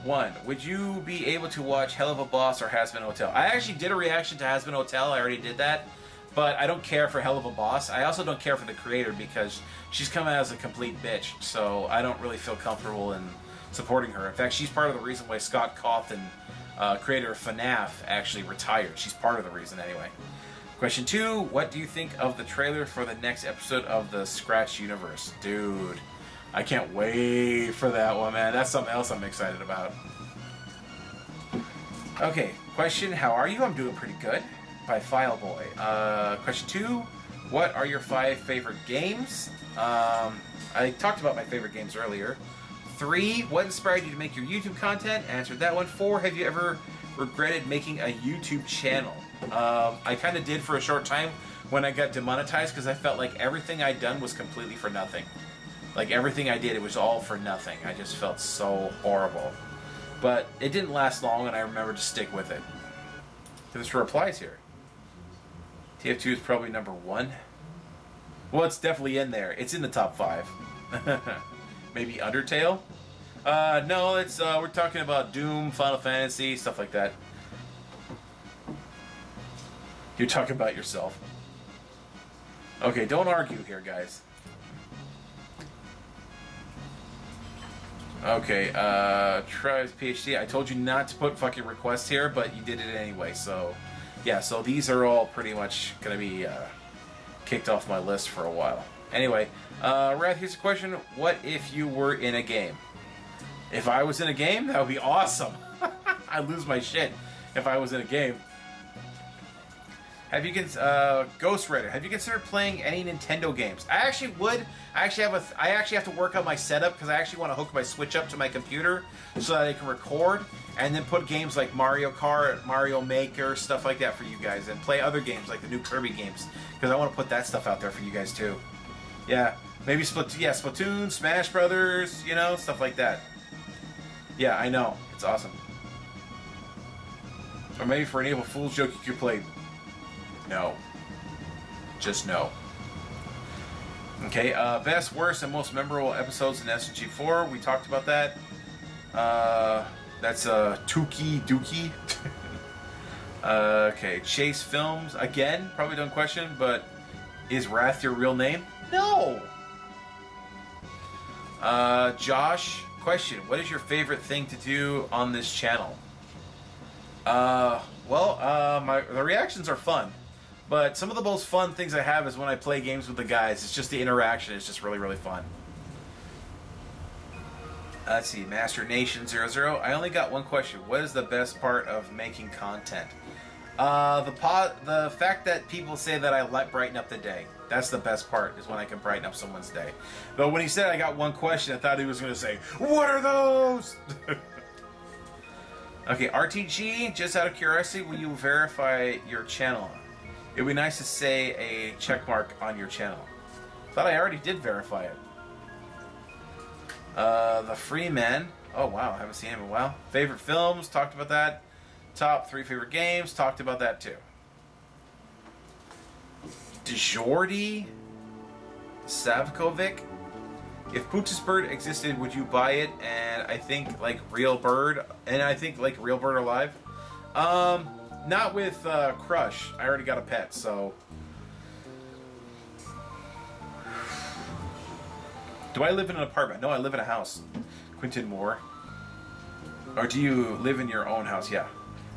1. Would you be able to watch Hell of a Boss or Has Been Hotel? I actually did a reaction to Has Been Hotel. I already did that. But I don't care for Hell of a Boss. I also don't care for the creator because she's come out as a complete bitch. So I don't really feel comfortable in supporting her. In fact, she's part of the reason why Scott Cawthon, creator of FNAF, actually retired. She's part of the reason anyway. Question 2. What do you think of the trailer for the next episode of the Scratch universe? Dude, I can't wait for that one, man. That's something else I'm excited about. Okay, question. How are you? I'm doing pretty good. By File Boy. Question 2. What are your 5 favorite games? I talked about my favorite games earlier. 3. What inspired you to make your YouTube content? Answered that one. 4. Have you ever regretted making a YouTube channel? I kind of did for a short time when I got demonetized because I felt like everything I'd done was completely for nothing. Like everything I did, it was all for nothing. I just felt so horrible. But it didn't last long and I remembered to stick with it. There's replies here. TF2 is probably number 1. Well, it's definitely in there. It's in the top 5. Maybe Undertale? No, it's we're talking about Doom, Final Fantasy, stuff like that. You're talking about yourself. Okay, don't argue here, guys. Okay, Travis PhD. I told you not to put fucking requests here, but you did it anyway, so yeah, so these are all pretty much gonna be kicked off my list for a while. Anyway, Wrath, here's a question. What if you were in a game? If I was in a game, that would be awesome. I'd lose my shit if I was in a game. Have you Ghost Rider? Have you considered playing any Nintendo games? I actually would. I actually have to work on my setup because I actually want to hook my Switch up to my computer so that I can record and then put games like Mario Kart, Mario Maker, stuff like that for you guys, and play other games like the new Kirby games because I want to put that stuff out there for you guys too. Yeah. Maybe Splatoon, Smash Brothers, you know, stuff like that. Yeah, I know. It's awesome. Or maybe for an April Fool's joke you could play. No. Just no. Okay, best, worst, and most memorable episodes in SG4. We talked about that. That's Tuki Dookie. Okay, Chase Films. Again, probably don't question, but is Wrath your real name? No! Josh, question. What is your favorite thing to do on this channel? The reactions are fun. But some of the most fun things I have is when I play games with the guys. It's just the interaction. It's just really, really fun. Let's see. Master Nation 00. I only got one question. What is the best part of making content? The fact that people say that I brighten up the day. That's the best part, is when I can brighten up someone's day. But when he said I got one question, I thought he was going to say, what are those? Okay, RTG, just out of curiosity, will you verify your channel? It would be nice to say a check mark on your channel. Thought I already did verify it. The Freeman. Oh wow, I haven't seen him in a while. Favorite films, talked about that. Top 3 favorite games, talked about that too. DeJordi Savkovic. If Pooch's Bird existed, would you buy it? And I think like Real Bird. And I think like Real Bird Alive. Not with Crush. I already got a pet, so. Do I live in an apartment? No, I live in a house. Quentin Moore. Or do you live in your own house? Yeah.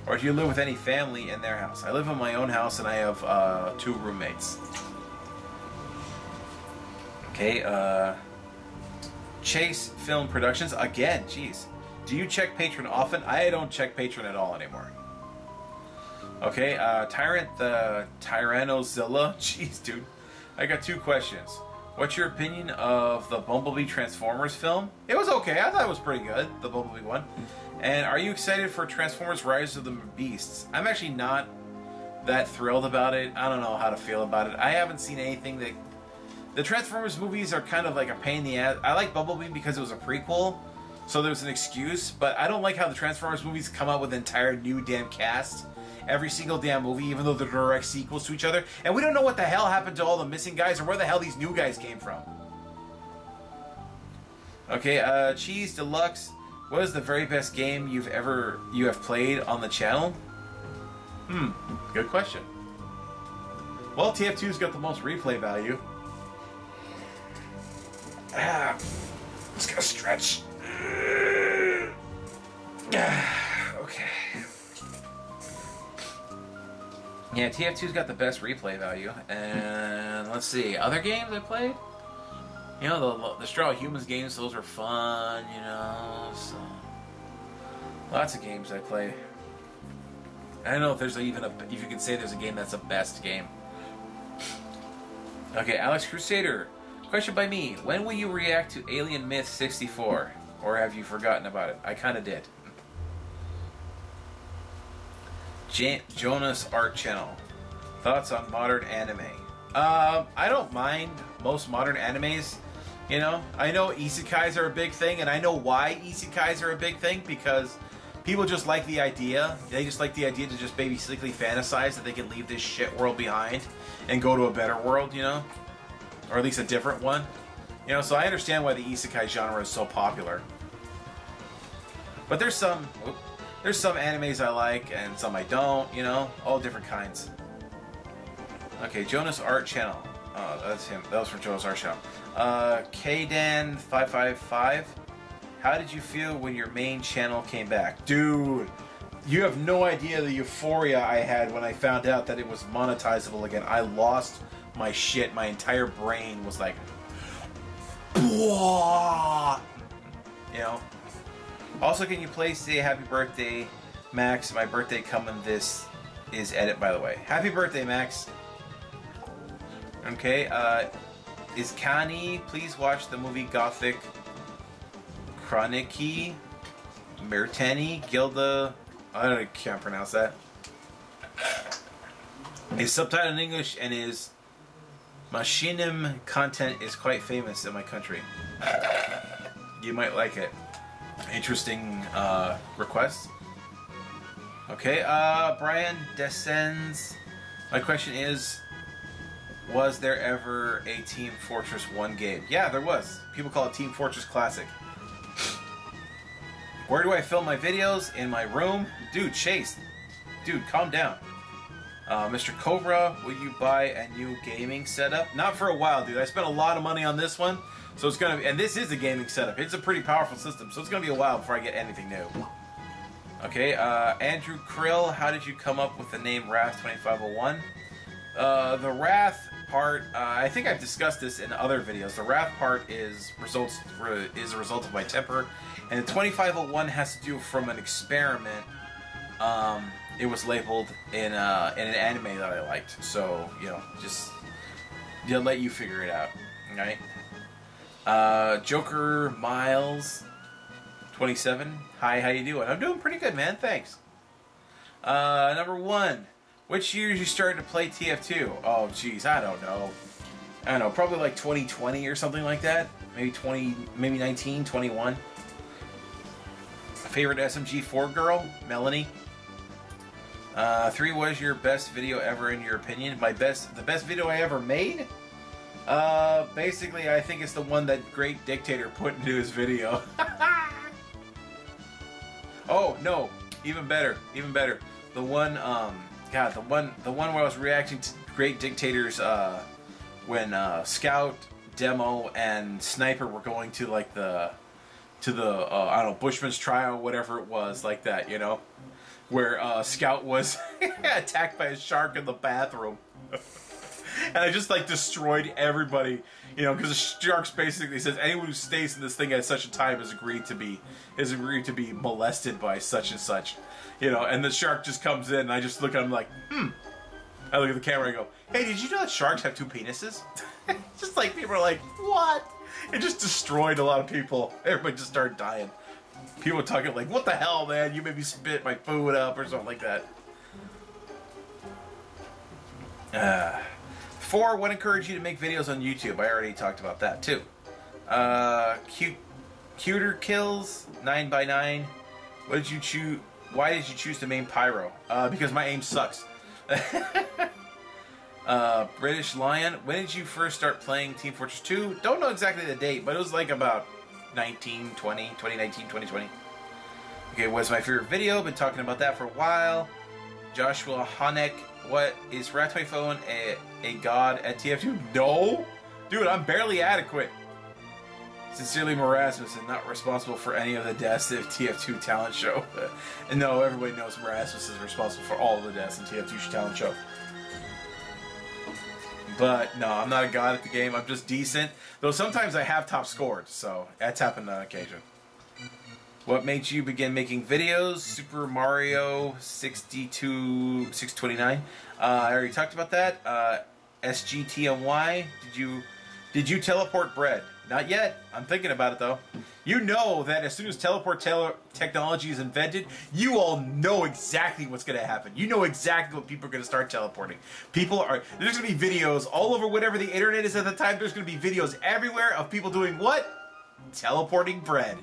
Or do you live with any family in their house? I live in my own house and I have 2 roommates. Okay, Chase Film Productions. Again, jeez. Do you check Patreon often? I don't check Patreon at all anymore. Okay, Tyrant the Tyrannozzilla. Jeez, dude. I got 2 questions. What's your opinion of the Bumblebee Transformers film? It was okay. I thought it was pretty good, the Bumblebee one. And are you excited for Transformers Rise of the Beasts? I'm actually not that thrilled about it. I don't know how to feel about it. I haven't seen anything that... The Transformers movies are kind of like a pain in the ass. I like Bumblebee because it was a prequel, so there was an excuse. But I don't like how the Transformers movies come out with an entire new damn cast. Every single damn movie, even though they're direct sequels to each other. And we don't know what the hell happened to all the missing guys or where the hell these new guys came from. Okay, Cheese Deluxe. What is the very best game you have played on the channel? Good question. Well, TF2's got the most replay value. Just gotta stretch. Okay. Yeah, TF2's got the best replay value. And let's see, other games I played? You know, the Straw Humans games, those are fun, you know, so... Lots of games I play. I don't know if there's if you can say there's a game that's the best game. Okay, Alex Crusader. Question by me. When will you react to Alien Myth 64? Or have you forgotten about it? I kind of did. Jonas Art Channel. Thoughts on modern anime? I don't mind most modern animes. You know, I know isekais are a big thing, and I know why isekais are a big thing, because people just like the idea. They just like the idea to just basically fantasize that they can leave this shit world behind and go to a better world, you know? Or at least a different one. You know, so I understand why the isekai genre is so popular. But there's some animes I like and some I don't, you know? All different kinds. Okay, Jonas Art Channel. Oh, that's him. That was from Jonas Art Channel. Kdan555. How did you feel when your main channel came back? Dude, you have no idea the euphoria I had when I found out that it was monetizable again. I lost my shit. My entire brain was like... You know? Also, can you please say happy birthday, Max? My birthday coming this is edit, by the way. Happy birthday, Max. Okay, is Kani, please watch the movie Gothic Chroniki Mirtani Gilda. I can't pronounce that. It's subtitled in English and is Machinima content is quite famous in my country. You might like it. Interesting request. Okay, Brian Descends. My question is, was there ever a Team Fortress 1 game? Yeah, there was. People call it Team Fortress Classic. Where do I film my videos? In my room? Dude, Chase. Dude, calm down. Mr. Cobra, will you buy a new gaming setup? Not for a while, dude. I spent a lot of money on this one. So it's gonna be, and this is a gaming setup. It's a pretty powerful system, so it's gonna be a while before I get anything new. Okay, Andrew Krill, how did you come up with the name WRATH2501? The Wrath part, I think I've discussed this in other videos. The Wrath part is a result of my temper, and the 2501 has to do from an experiment. It was labeled in an anime that I liked, so you know, just let you figure it out, right? Joker Miles 27. Hi, how you doing? I'm doing pretty good, man. Thanks. Number 1. Which year did you start to play TF2? Oh, jeez, I don't know. I don't know, probably like 2020 or something like that. Maybe 19, 21. Favorite SMG4 girl? Melanie. 3 was your best video ever in your opinion? The best video I ever made? Basically, I think it's the one that Great Dictator put into his video. Oh, no. Even better. Even better. The one, God, the one where I was reacting to Great Dictator's, when, Scout, Demo, and Sniper were going to, like, I don't know, Bushman's Trial, whatever it was, like that, you know? Where, Scout was attacked by a shark in the bathroom. And I just, like, destroyed everybody, you know, because the sharks basically says anyone who stays in this thing at such a time has agreed to be molested by such and such, you know. And the shark just comes in, and I just look at him like, I look at the camera and I go, hey, did you know that sharks have 2 penises? Just like people are like, what? It just destroyed a lot of people. Everybody just started dying. People talking like, what the hell, man? You made me spit my food up or something like that. 4, what encouraged you to make videos on YouTube? I already talked about that too. Cuter Kills 9x9. What did you choose? Why did you choose to name Pyro? Because my aim sucks. British Lion. When did you first start playing Team Fortress 2? Don't know exactly the date, but it was like about 2020. Okay, what's my favorite video? Been talking about that for a while. Joshua Honeck. What is WRATH2501 a god at TF2? No! Dude, I'm barely adequate. Sincerely, Marasmus, and not responsible for any of the deaths of TF2 talent show. And no, everybody knows Marasmus is responsible for all of the deaths in TF2 talent show. But no, I'm not a god at the game. I'm just decent. Though sometimes I have top scored, so that's happened on occasion. What made you begin making videos? Super Mario 629. I already talked about that. SGTMY. Did you teleport bread? Not yet. I'm thinking about it though. You know that as soon as teleport technology is invented, you all know exactly what's going to happen. You know exactly what people are going to start teleporting. There's going to be videos all over whatever the internet is at the time. There's going to be videos everywhere of people doing what? Teleporting bread.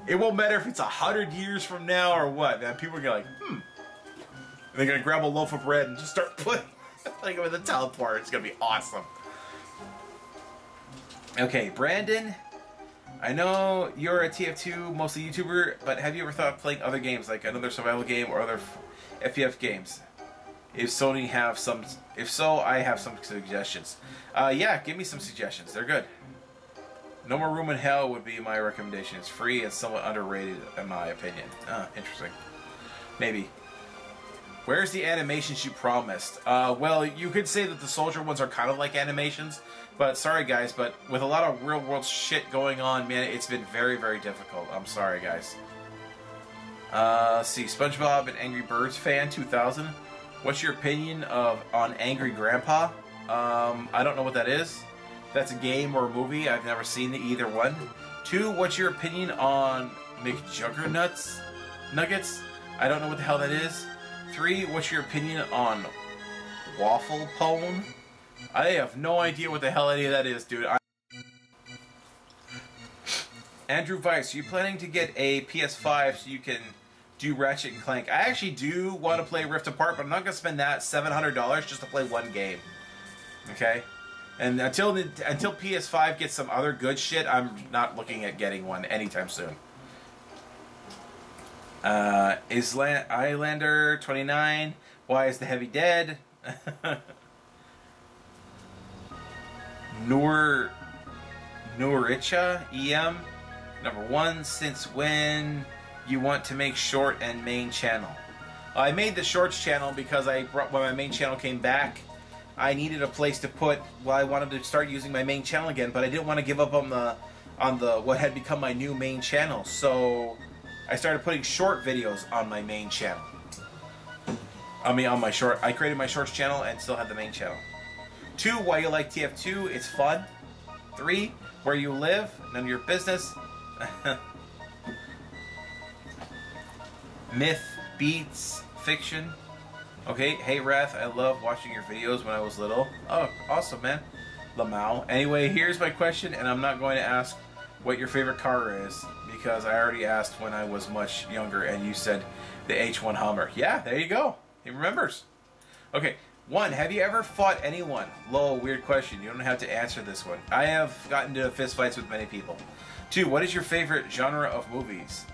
It won't matter if it's 100 years from now or what. Man, people are going to be like, And they're going to grab a loaf of bread and just start putting them in the teleport. It's going to be awesome. Okay, Brandon. I know you're a TF2 mostly YouTuber, but have you ever thought of playing other games like another survival game or other FPF games? If so, I have some suggestions. Yeah, give me some suggestions. They're good. No More Room in Hell would be my recommendation. It's free and somewhat underrated in my opinion. Interesting. Maybe. Where's the animations you promised? Well, you could say that the soldier ones are kind of like animations, but sorry guys, but with a lot of real world shit going on, man, it's been very, very difficult. I'm sorry guys. Let's see, SpongeBob and Angry Birds fan 2000. What's your opinion on Angry Grandpa? I don't know what that is. That's a game or a movie. I've never seen either one. 2, what's your opinion on McJuggernuts Nuggets? I don't know what the hell that is. 3, what's your opinion on Waffle Pone? I have no idea what the hell any of that is, dude. Andrew Weiss, are you planning to get a PS5 so you can do Ratchet and Clank? I actually do want to play Rift Apart, but I'm not going to spend that $700 just to play one game. Okay? And until PS5 gets some other good shit, I'm not looking at getting one anytime soon. Islander 29, why is the heavy dead? Nuricha EM, #1, since when you want to make short and main channel? I made the shorts channel because when my main channel came back, I needed a place to put. Well, I wanted to start using my main channel again, but I didn't want to give up on the what had become my new main channel. So I started putting short videos on my main channel. I mean, on my short. I created my shorts channel and still had the main channel. 2, why you like TF2? It's fun. 3, where you live? None of your business. Myth beats fiction. Okay, hey Wrath, I love watching your videos when I was little. Oh, awesome, man. Lamau. Anyway, here's my question, and I'm not going to ask what your favorite car is, because I already asked when I was much younger, and you said the H1 Hummer. Yeah, there you go. He remembers. Okay, 1, have you ever fought anyone? Lol, weird question. You don't have to answer this one. I have gotten into fist fights with many people. 2, what is your favorite genre of movies?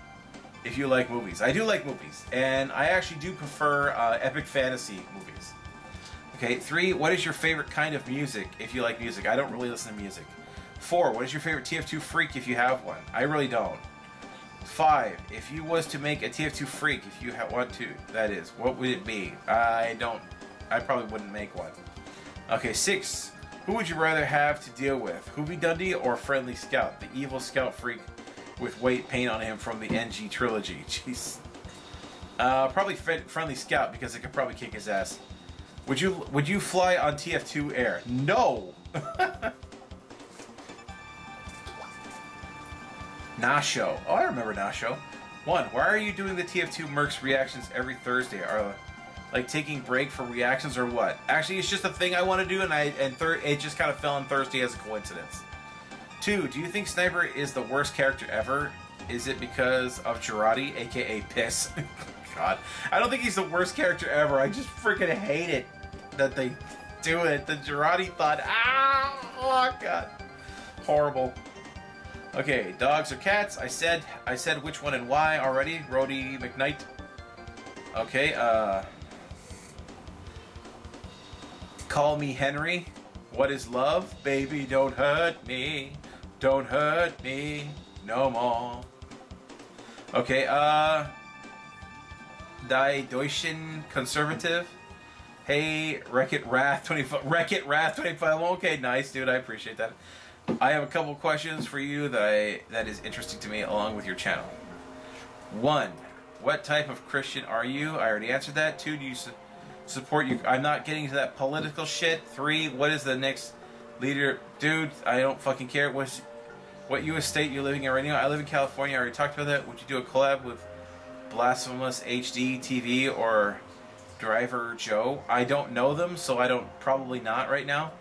If you like movies. I do like movies, and I actually do prefer epic fantasy movies. Okay, 3, what is your favorite kind of music if you like music? I don't really listen to music. 4, what is your favorite TF2 freak if you have one? I really don't. 5, if you was to make a TF2 freak, if you want to, that is, what would it be? I probably wouldn't make one. Okay, 6, who would you rather have to deal with? Hoovy Dundee or Friendly Scout? The evil scout freak with white paint on him from the NG trilogy. Jeez. Probably Friendly Scout, because it could probably kick his ass. Would you fly on TF2 air? No. Nasho. Oh, I remember Nasho. 1, why are you doing the TF2 Mercs reactions every Thursday? Are like taking break for reactions or what? Actually, it's just a thing I want to do, and it just kind of fell on Thursday as a coincidence. 2, do you think Sniper is the worst character ever? Is it because of Girardi, aka Piss? God, I don't think he's the worst character ever. I just freaking hate it that they do it. The Girardi thought, oh God, horrible. Okay, dogs or cats? I said which one and why already. Rhodey McKnight. Okay, call me Henry. What is love? Baby, don't hurt me. Don't hurt me no more. Okay, Die Deutschen Conservative. Hey, Wreck-It WRATH2501. Okay, nice, dude. I appreciate that. I have a couple questions for you that is interesting to me along with your channel. 1, what type of Christian are you? I already answered that. 2, do you support you? I'm not getting into that political shit. 3, what is the next leader? Dude, I don't fucking care. What U.S. state you're living in right now? I live in California. I already talked about that. Would you do a collab with Blasphemous HD TV or Driver Joe? I don't know them, so I don't. Probably not right now.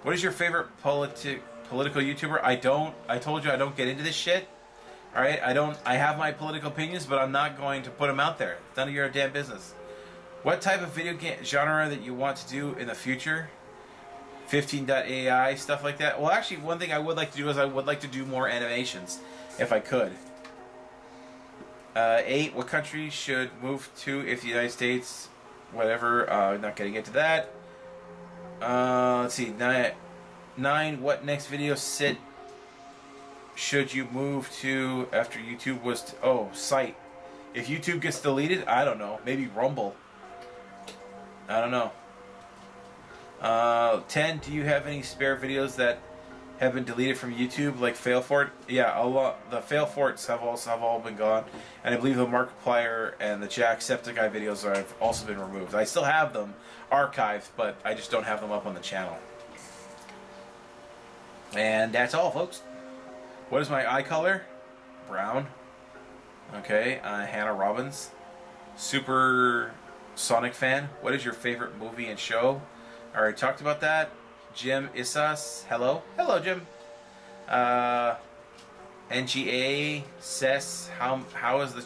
What is your favorite political YouTuber? I told you I don't get into this shit. All right, I have my political opinions, but I'm not going to put them out there. None of your damn business. What type of video game genre that you want to do in the future? 15.ai, stuff like that. Well, actually, one thing I would like to do is I would like to do more animations, if I could. 8, what country should move to if the United States, whatever, not getting into that. Let's see, 9, what next video sit should you move to after YouTube was, site. If YouTube gets deleted, I don't know, maybe Rumble. I don't know. 10, do you have any spare videos that have been deleted from YouTube, like Fail Fort? Yeah, a lot. The Fail Forts have all been gone, and I believe the Markiplier and the Jacksepticeye videos have also been removed. I still have them archived, but I just don't have them up on the channel. And that's all, folks. What is my eye color? Brown. Okay, Hannah Robbins. Super Sonic fan. What is your favorite movie and show? I already talked about that. Jim Isas, hello. Hello, Jim. NGA says, how is the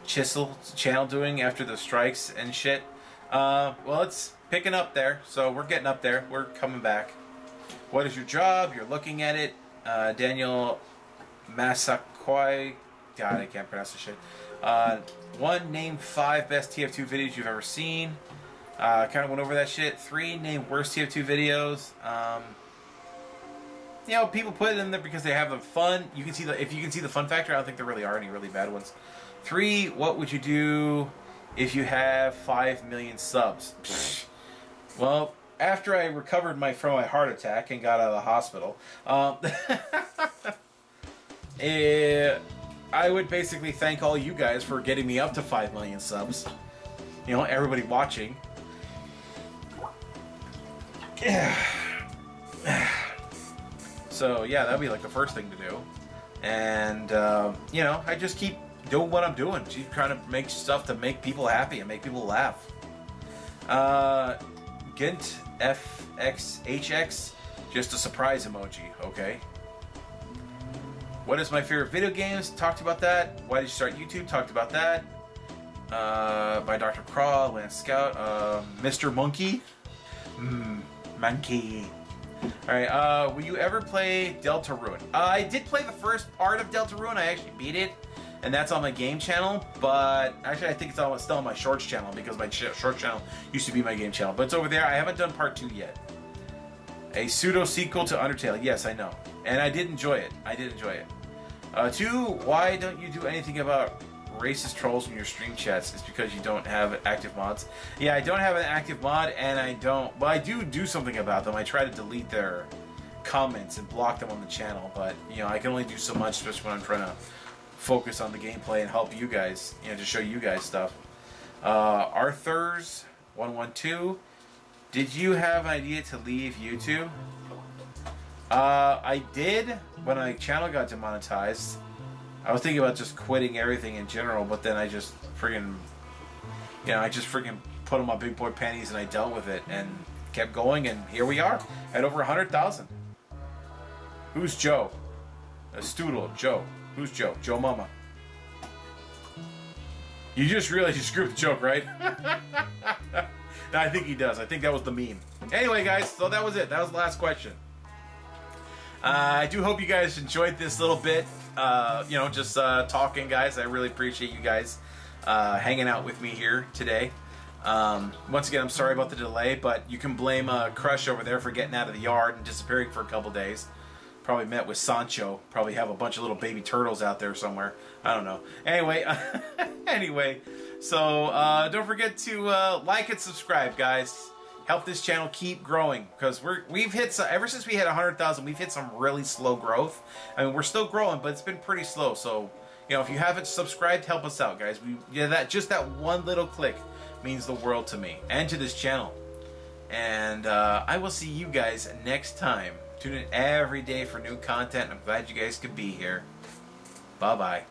Chisel channel doing after the strikes and shit? Well, it's picking up there, so we're getting up there. We're coming back. What is your job? You're looking at it. Daniel Massaquoi. God, I can't pronounce this shit. One, name 5 best TF2 videos you've ever seen. Kind of went over that shit. 3, name worst TF2 videos. You know, people put it in there because they have the fun. You can see if you can see the fun factor. I don't think there really are any really bad ones. 3, what would you do if you have 5 million subs? Psh. Well, after I recovered from my heart attack and got out of the hospital, I would basically thank all you guys for getting me up to 5 million subs. You know, everybody watching. So yeah, that'd be like the first thing to do. And you know, I just keep doing what I'm doing. Keep trying to make stuff to make people happy and make people laugh. Gint FXHX, just a surprise emoji, okay? What is my favorite video games? Talked about that. Why did you start YouTube? Talked about that. By Dr. Craw, Lance Scout, Mr. Monkey. Monkey. Alright, will you ever play Deltarune? I did play the first part of Deltarune. I actually beat it. And that's on my game channel. But actually, I think it's still on my shorts channel because my shorts channel used to be my game channel. But it's over there. I haven't done part 2 yet. A pseudo sequel to Undertale. Yes, I know. And I did enjoy it. 2, why don't you do anything about racist trolls in your stream chats? It's because you don't have active mods. Yeah, I don't have an active mod, and I do something about them. I try to delete their comments and block them on the channel, but you know, I can only do so much, especially when I'm trying to focus on the gameplay and help you guys, you know, to show you guys stuff. Arthurs112, did you have an idea to leave YouTube? I did when my channel got demonetized. I was thinking about just quitting everything in general, but then I just friggin', you know, put on my big boy panties and I dealt with it and kept going, and here we are at over 100,000. Who's Joe? A Stoodle, Joe. Who's Joe? Joe Mama. You just realized you screwed the joke, right? No, I think he does. I think that was the meme. Anyway, guys, so that was it. That was the last question. I do hope you guys enjoyed this little bit. You know, just talking, guys. I really appreciate you guys hanging out with me here today. Once again, I'm sorry about the delay, but you can blame Crush over there for getting out of the yard and disappearing for a couple days. Probably met with Sancho. Probably have a bunch of little baby turtles out there somewhere. I don't know. Anyway, so don't forget to like and subscribe, guys. Help this channel keep growing, because we've hit ever since we hit 100,000, we've hit some really slow growth. I mean, we're still growing, but it's been pretty slow. So, you know, if you haven't subscribed, help us out, guys. Just that one little click means the world to me and to this channel. And I will see you guys next time. Tune in every day for new content. I'm glad you guys could be here. Bye bye.